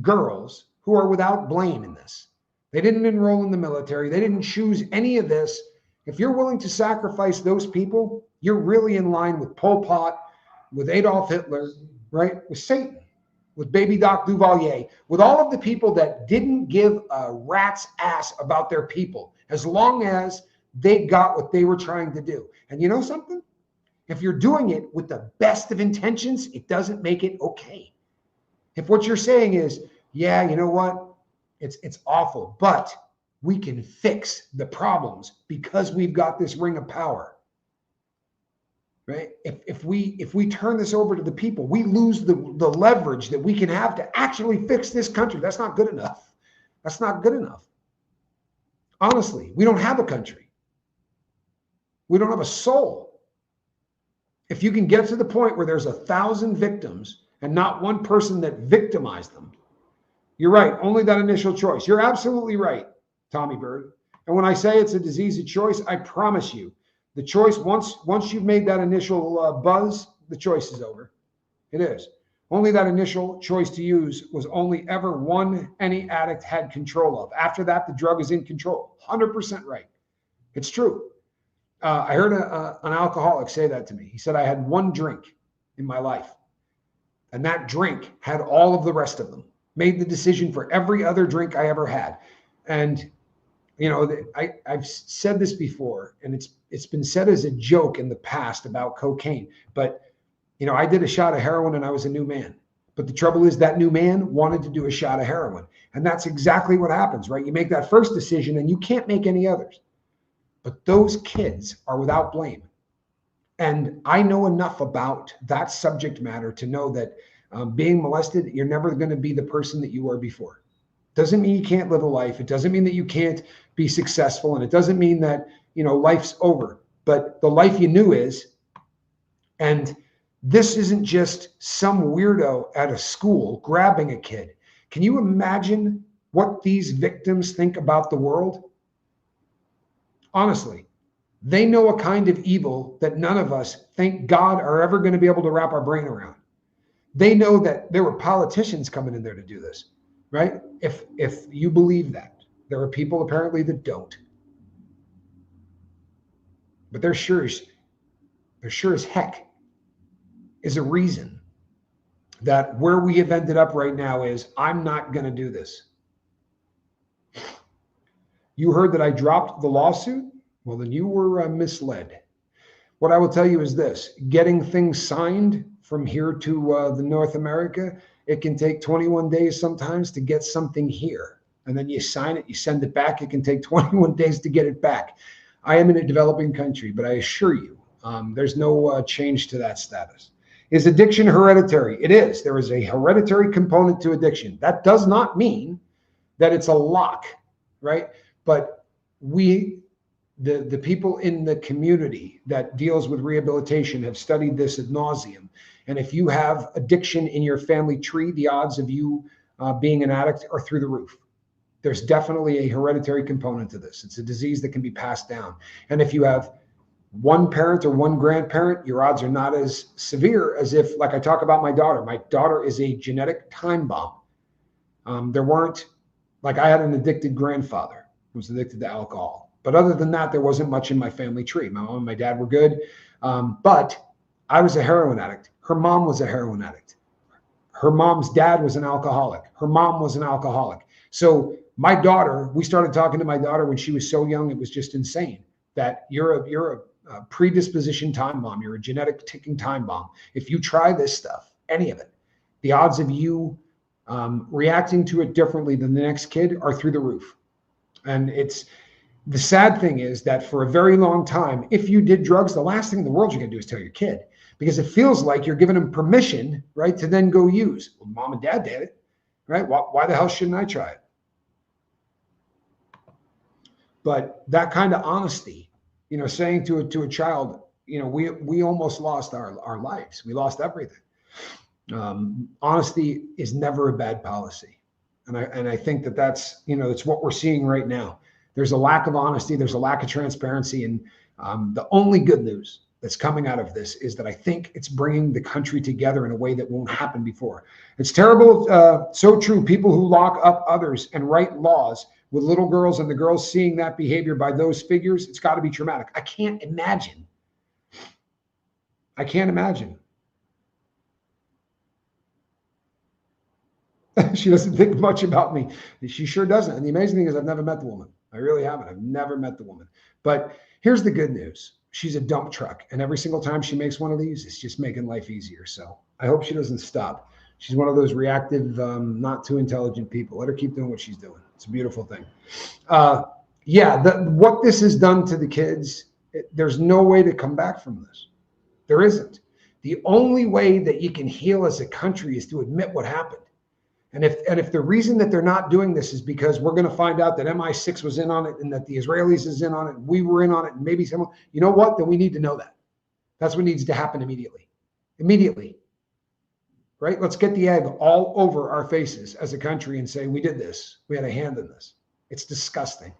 girls who are without blame in this. They didn't enroll in the military. They didn't choose any of this. If you're willing to sacrifice those people, you're really in line with Pol Pot, with Adolf Hitler, right? With Satan, with Baby Doc Duvalier, with all of the people that didn't give a rat's ass about their people, as long as they got what they were trying to do. And you know something? If you're doing it with the best of intentions, it doesn't make it okay. If what you're saying is, yeah, you know what? It's awful, but we can fix the problems because we've got this ring of power, right? If we turn this over to the people, we lose the leverage that we can have to actually fix this country. That's not good enough. That's not good enough. Honestly, we don't have a country. We don't have a soul. If you can get to the point where there's 1,000 victims and not one person that victimized them, you're right. Only that initial choice. You're absolutely right, Tommy Bird. And when I say it's a disease of choice, I promise you, the choice, once you've made that initial buzz, the choice is over. It is. Only that initial choice to use was only ever one any addict had control of. After that, the drug is in control. 100% right. It's true. I heard an alcoholic say that to me. He said, I had one drink in my life, and that drink had all of the rest of them. Made the decision for every other drink I ever had. And, you know, I've said this before, and it's been said as a joke in the past about cocaine. But, you know, I did a shot of heroin and I was a new man. But the trouble is that new man wanted to do a shot of heroin. And that's exactly what happens, right? You make that first decision and you can't make any others. But those kids are without blame. And I know enough about that subject matter to know that being molested, you're never going to be the person that you were before. Doesn't mean you can't live a life. It doesn't mean that you can't be successful. And it doesn't mean that, you know, life's over. But the life you knew is. And this isn't just some weirdo at a school grabbing a kid. Can you imagine what these victims think about the world? Honestly, they know a kind of evil that none of us, thank God, are ever going to be able to wrap our brain around. They know that there were politicians coming in there to do this, right? If you believe that, there are people apparently that don't. But there sure as heck is a reason that where we have ended up right now is, I'm not going to do this. You heard that I dropped the lawsuit? Well, then you were misled. What I will tell you is this: getting things signed from here to the North America, it can take 21 days sometimes to get something here. And then you sign it, you send it back. It can take 21 days to get it back. I am in a developing country, but I assure you, there's no change to that status. Is addiction hereditary? It is. There is a hereditary component to addiction. That does not mean that it's a lock, right? But the people in the community that deals with rehabilitation have studied this ad nauseum. And if you have addiction in your family tree, the odds of you being an addict are through the roof. There's definitely a hereditary component to this. It's a disease that can be passed down. And if you have one parent or one grandparent, your odds are not as severe as if, like I talk about my daughter. My daughter is a genetic time bomb. There weren't, like I had an addicted grandfather who was addicted to alcohol. But other than that, there wasn't much in my family tree. My mom and my dad were good. But I was a heroin addict. Her mom was a heroin addict. Her mom's dad was an alcoholic. Her mom was an alcoholic. So my daughter, we started talking to my daughter when she was so young, it was just insane that you're a predisposition time bomb. You're a genetic ticking time bomb. If you try this stuff, any of it, the odds of you reacting to it differently than the next kid are through the roof. And it's the sad thing is that for a very long time, if you did drugs, the last thing in the world you're going to do is tell your kid, because it feels like you're giving them permission, right, to then go use. Well, mom and dad did it, right? Why the hell shouldn't I try it? But that kind of honesty, saying to a child, we almost lost our lives. We lost everything. Honesty is never a bad policy. And I think that's it's what we're seeing right now. There's a lack of honesty. There's a lack of transparency. And the only good news that's coming out of this is that I think it's bringing the country together in a way that won't happen before. It's terrible. So true. People who lock up others and write laws with little girls, and the girls seeing that behavior by those figures, it's got to be traumatic. I can't imagine. She doesn't think much about me. She sure doesn't. And the amazing thing is I've never met the woman. I really haven't. I've never met the woman. But here's the good news. She's a dump truck. And every single time she makes one of these, it's just making life easier. So I hope she doesn't stop. She's one of those reactive, not too intelligent people. Let her keep doing what she's doing. It's a beautiful thing. What this has done to the kids, there's no way to come back from this. There isn't. The only way that you can heal as a country is to admit what happened. And if the reason that they're not doing this is because we're going to find out that MI6 was in on it and that the Israelis is in on it, and we were in on it, and maybe someone, you know what? Then we need to know that. That's what needs to happen immediately. Immediately. Right? Let's get the egg all over our faces as a country and say, we did this. We had a hand in this. It's disgusting.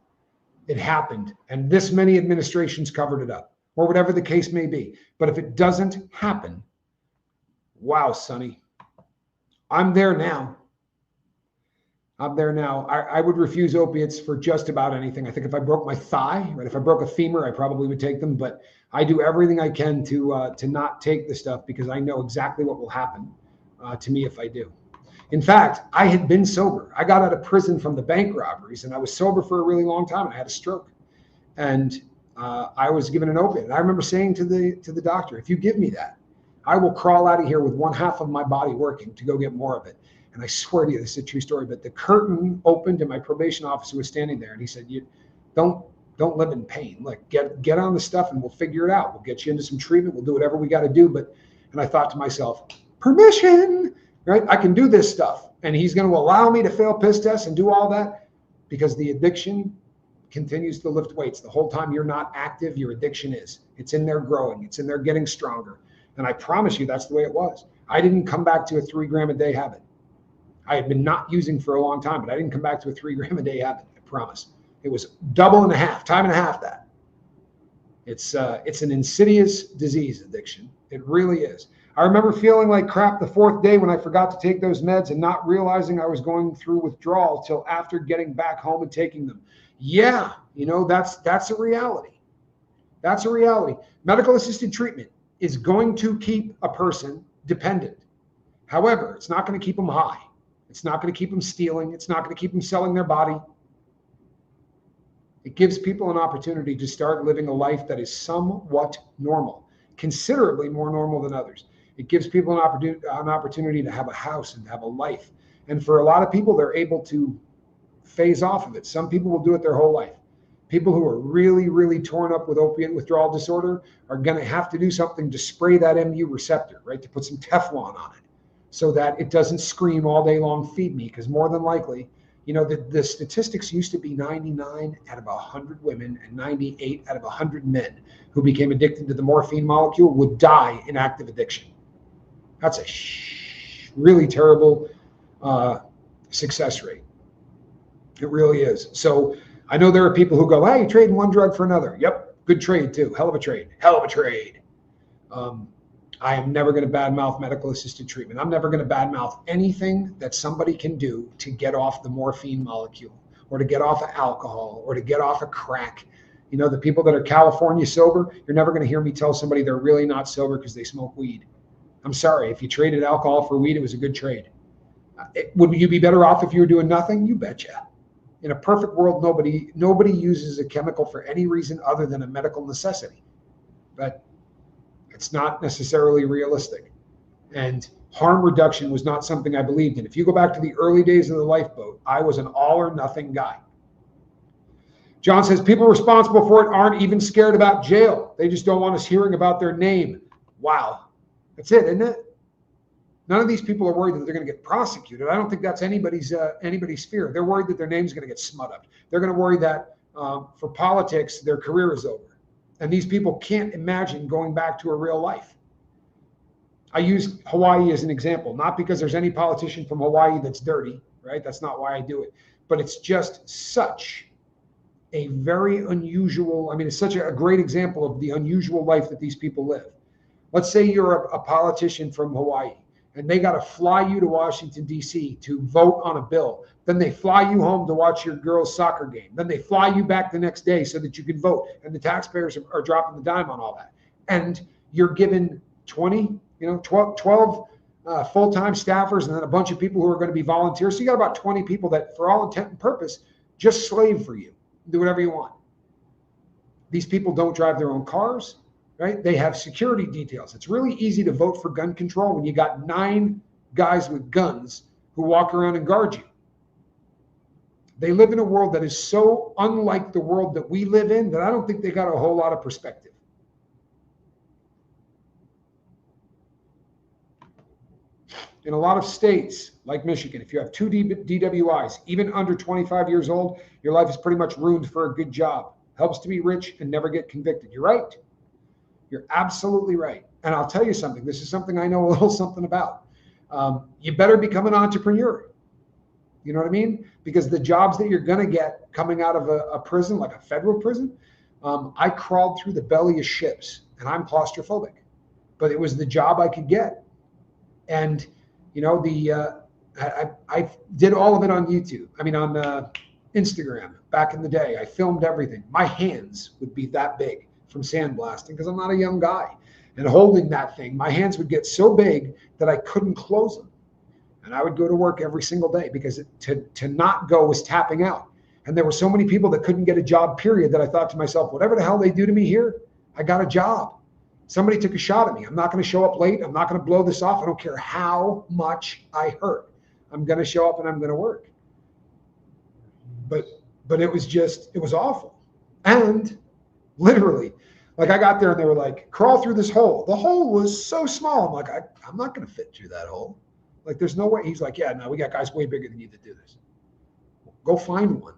It happened. And this many administrations covered it up, or whatever the case may be. But if it doesn't happen, wow, Sonny, I'm there now. I would refuse opiates for just about anything. I think if I broke my thigh, right, if I broke a femur, I probably would take them. But I do everything I can to not take the stuff because I know exactly what will happen to me if I do. In fact, I had been sober. I got out of prison from the bank robberies, and I was sober for a really long time. And I had a stroke, and I was given an opiate. And I remember saying to the doctor, "If you give me that, I will crawl out of here with one half of my body working to go get more of it." And I swear to you, this is a true story, but the curtain opened and my probation officer was standing there and he said, "You don't live in pain. Like get on the stuff and we'll figure it out. We'll get you into some treatment. We'll do whatever we got to do." And I thought to myself, permission, right? I can do this stuff. And he's going to allow me to fail piss tests and do all that because the addiction continues to lift weights. The whole time you're not active, your addiction is. It's in there growing. It's in there getting stronger. And I promise you that's the way it was. I didn't come back to a 3 gram a day habit. I had been not using for a long time, but I didn't come back to a 3 gram a day habit. I promise. It was double and a half, time and a half that. It's an insidious disease, addiction. It really is. I remember feeling like crap the 4th day when I forgot to take those meds and not realizing I was going through withdrawal till after getting back home and taking them. Yeah, that's a reality. That's a reality. Medical assisted treatment is going to keep a person dependent. However, it's not going to keep them high. It's not going to keep them stealing. It's not going to keep them selling their body. It gives people an opportunity to start living a life that is somewhat normal, considerably more normal than others. It gives people an opportunity to have a house and have a life. And for a lot of people, they're able to phase off of it. Some people will do it their whole life. People who are really, really torn up with opiate withdrawal disorder are going to have to do something to spray that MU receptor, right? To put some Teflon on it so that it doesn't scream all day long, feed me. Because more than likely, you know, the statistics used to be 99 out of 100 women and 98 out of 100 men who became addicted to the morphine molecule would die in active addiction. That's a really terrible success rate. It really is. So I know there are people who go, hey, trading one drug for another. Yep, good trade too. Hell of a trade. Hell of a trade. I am never going to badmouth medical assisted treatment. I'm never going to badmouth anything that somebody can do to get off the morphine molecule or to get off of alcohol or to get off of crack. You know, the people that are California sober, you're never going to hear me tell somebody they're really not sober because they smoke weed. I'm sorry. If you traded alcohol for weed, it was a good trade. Would you be better off if you were doing nothing? You betcha. In a perfect world, nobody uses a chemical for any reason other than a medical necessity. But it's not necessarily realistic. And harm reduction was not something I believed in. If you go back to the early days of the lifeboat, I was an all or nothing guy. John says, people responsible for it aren't even scared about jail. They just don't want us hearing about their name. Wow. That's it, isn't it? None of these people are worried that they're going to get prosecuted. I don't think that's anybody's fear. They're worried that their name's going to get smut up. They're going to worry that for politics, their career is over. And these people can't imagine going back to a real life. I use Hawaii as an example, not because there's any politician from Hawaii that's dirty, right? That's not why I do it. But it's just such a very unusual, it's such a great example of the unusual life that these people live. Let's say you're a politician from Hawaii and they got to fly you to Washington, D.C. to vote on a bill. Then they fly you home to watch your girls' soccer game. Then they fly you back the next day so that you can vote. And the taxpayers are dropping the dime on all that. And you're given 12 full-time staffers and then a bunch of people who are going to be volunteers. So you got about 20 people that, for all intent and purpose, just slave for you. Do whatever you want. These people don't drive their own cars. Right? They have security details. It's really easy to vote for gun control when you got 9 guys with guns who walk around and guard you. They live in a world that is so unlike the world that we live in that I don't think they got a whole lot of perspective. In a lot of states, like Michigan, if you have 2 DWIs, even under 25 years old, your life is pretty much ruined for a good job. Helps to be rich and never get convicted. You're right. You're absolutely right. And I'll tell you something. This is something I know a little something about. You better become an entrepreneur. You know what I mean? Because the jobs that you're going to get coming out of a prison, like a federal prison, I crawled through the belly of ships and I'm claustrophobic. But it was the job I could get. And, you know, I did all of it on YouTube. On Instagram back in the day. I filmed everything. My hands would be that big from sandblasting because I'm not a young guy. And holding that thing, my hands would get so big that I couldn't close them. And I would go to work every single day because to not go was tapping out. And there were so many people that couldn't get a job, period, that I thought to myself, whatever the hell they do to me here, I got a job. Somebody took a shot at me. I'm not going to show up late. I'm not going to blow this off. I don't care how much I hurt. I'm going to show up and I'm going to work. But it was awful. And literally, like I got there and they were like, crawl through this hole. The hole was so small. I'm like, I'm not going to fit through that hole. Like, there's no way. He's like, yeah, no, we got guys way bigger than you that do this. Go find one.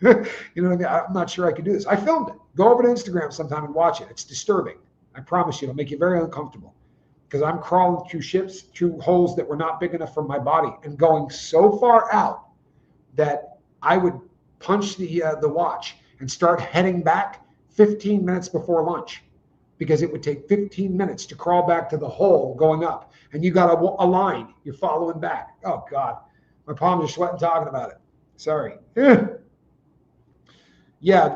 You know what I mean? I'm not sure I can do this. I filmed it. Go over to Instagram sometime and watch it. It's disturbing. I promise you, it'll make you very uncomfortable because I'm crawling through ships, through holes that were not big enough for my body and going so far out that I would punch the watch and start heading back 15 minutes before lunch because it would take 15 minutes to crawl back to the hole going up. And you got a line. You're following back. Oh, God. My palms are sweating talking about it. Sorry. Yeah,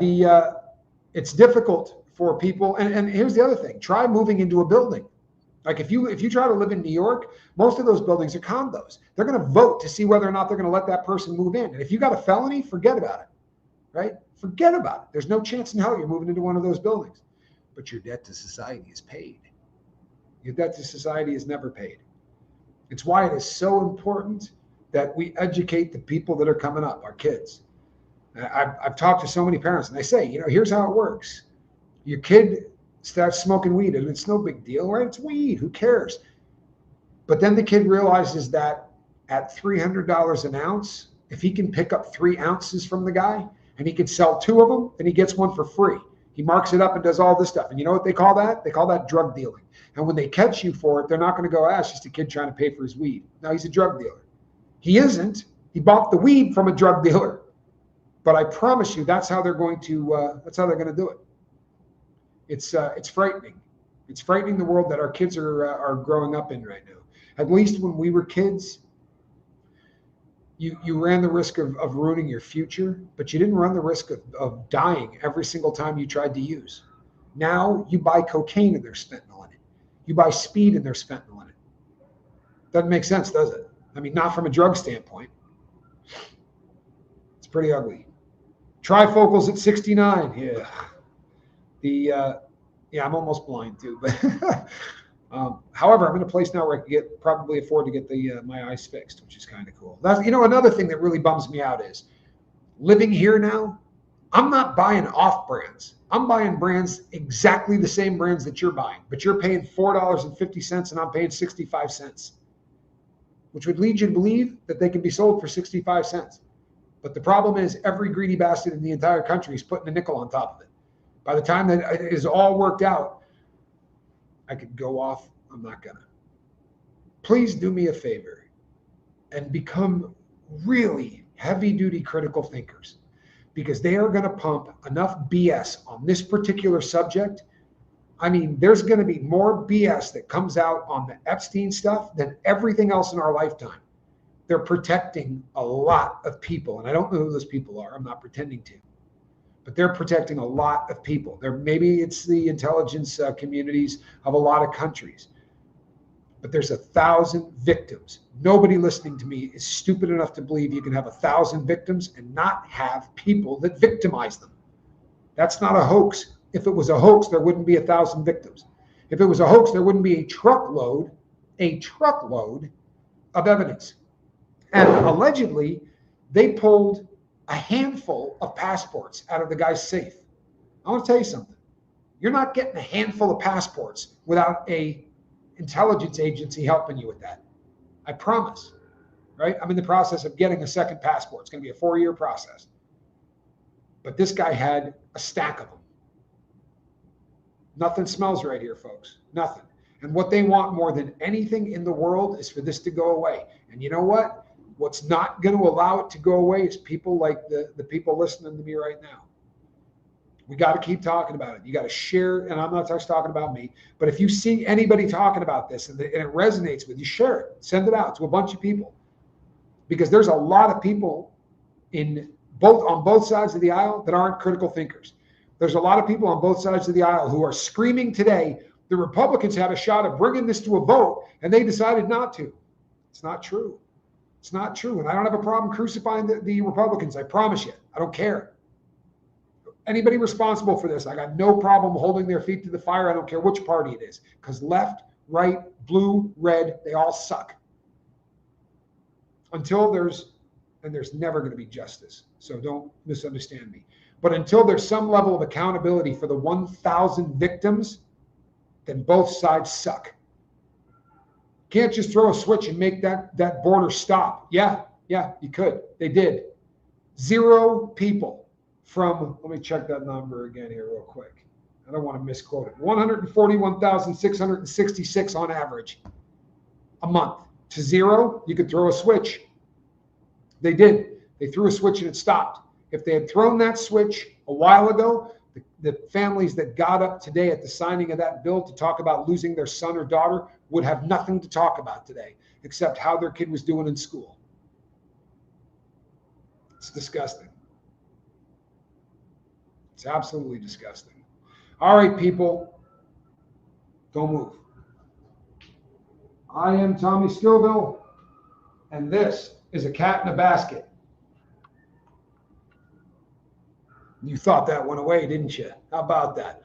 it's difficult for people. And here's the other thing. Try moving into a building. Like if you try to live in New York, most of those buildings are condos. They're going to vote to see whether or not they're going to let that person move in. And if you got a felony, forget about it. right? Forget about it. There's no chance in hell you're moving into one of those buildings. But your debt to society is paid. Your debt to society is never paid. It's why it is so important that we educate the people that are coming up, our kids. I've talked to so many parents, and I say, here's how it works. Your kid starts smoking weed, and it's no big deal, right? It's weed. Who cares? But then the kid realizes that at $300 an ounce, if he can pick up 3 ounces from the guy and he can sell 2 of them, then he gets one for free. He marks it up and does all this stuff. And you know what they call that? They call that drug dealing. And when they catch you for it, they're not going to go, it's just a kid trying to pay for his weed. No, he's a drug dealer. He isn't. He bought the weed from a drug dealer. But I promise you, that's how they're going to do it. It's frightening. It's frightening the world that our kids are growing up in right now. At least when we were kids, you ran the risk of ruining your future, but you didn't run the risk of dying every single time you tried to use. Now you buy cocaine and there's fentanyl in it. You buy speed and there's fentanyl in it. Doesn't make sense, does it? I mean, not from a drug standpoint. It's pretty ugly. Trifocals at 69. Yeah. I'm almost blind too, but however, I'm in a place now where I can probably afford to get my eyes fixed, which is kind of cool. That's another thing that really bums me out is living here now. I'm not buying off brands. I'm buying brands exactly the same brands that you're buying, but you're paying $4.50 and I'm paying 65 cents, which would lead you to believe that they can be sold for 65 cents. But the problem is every greedy bastard in the entire country is putting a nickel on top of it. By the time that it is all worked out, I could go off. I'm not gonna. Please do me a favor and become really heavy-duty critical thinkers, because they are going to pump enough BS on this particular subject. I mean, there's going to be more BS that comes out on the Epstein stuff than everything else in our lifetime. They're protecting a lot of people, and I don't know who those people are. I'm not pretending to. But they're protecting a lot of people. Maybe it's the intelligence communities of a lot of countries. But there's 1,000 victims. Nobody listening to me is stupid enough to believe you can have 1,000 victims and not have people that victimize them. That's not a hoax. If it was a hoax, there wouldn't be 1,000 victims. If it was a hoax, there wouldn't be a truckload of evidence. And allegedly, they pulled a handful of passports out of the guy's safe. I want to tell you something. You're not getting a handful of passports without a intelligence agency helping you with that. I promise, right? I'm in the process of getting a second passport. It's going to be a 4-year process. But this guy had a stack of them. Nothing smells right here, folks. Nothing. And what they want more than anything in the world is for this to go away. And you know what? What's not going to allow it to go away is people like the people listening to me right now. We got to keep talking about it. You got to share, and I'm not just talking about me, but if you see anybody talking about this and it resonates with you, share it. Send it out to a bunch of people. Because there's a lot of people on both sides of the aisle that aren't critical thinkers. There's a lot of people on both sides of the aisle who are screaming today, the Republicans had a shot at bringing this to a vote, and they decided not to. It's not true. It's not true. And I don't have a problem crucifying the Republicans. I promise you. I don't care. Anybody responsible for this, I got no problem holding their feet to the fire. I don't care which party it is. Because left, right, blue, red, they all suck. Until there's never going to be justice. So don't misunderstand me. But until there's some level of accountability for the 1,000 victims, then both sides suck. Can't just throw a switch and make that border stop. Yeah, you could. They did. 0 people from, let me check that number again here real quick. I don't want to misquote it. 141,666 on average a month. To 0, you could throw a switch. They did. They threw a switch and it stopped. If they had thrown that switch a while ago, the families that got up today at the signing of that bill to talk about losing their son or daughter would have nothing to talk about today except how their kid was doing in school. It's disgusting. It's absolutely disgusting. All right, people, don't move. I am Tommy Scoville, and this is A Cat in a Basket. You thought that went away, didn't you? How about that?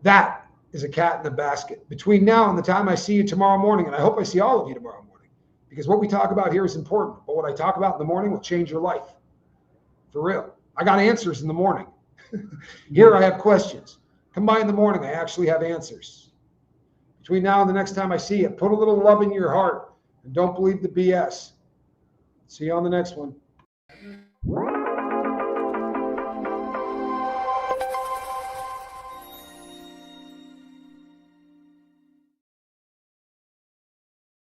That is a cat in the basket. Between now and the time I see you tomorrow morning, and I hope I see all of you tomorrow morning, because what we talk about here is important, but what I talk about in the morning will change your life. For real. I got answers in the morning. Here I have questions. Come by in the morning, I actually have answers. Between now and the next time I see you, put a little love in your heart and don't believe the BS. See you on the next one.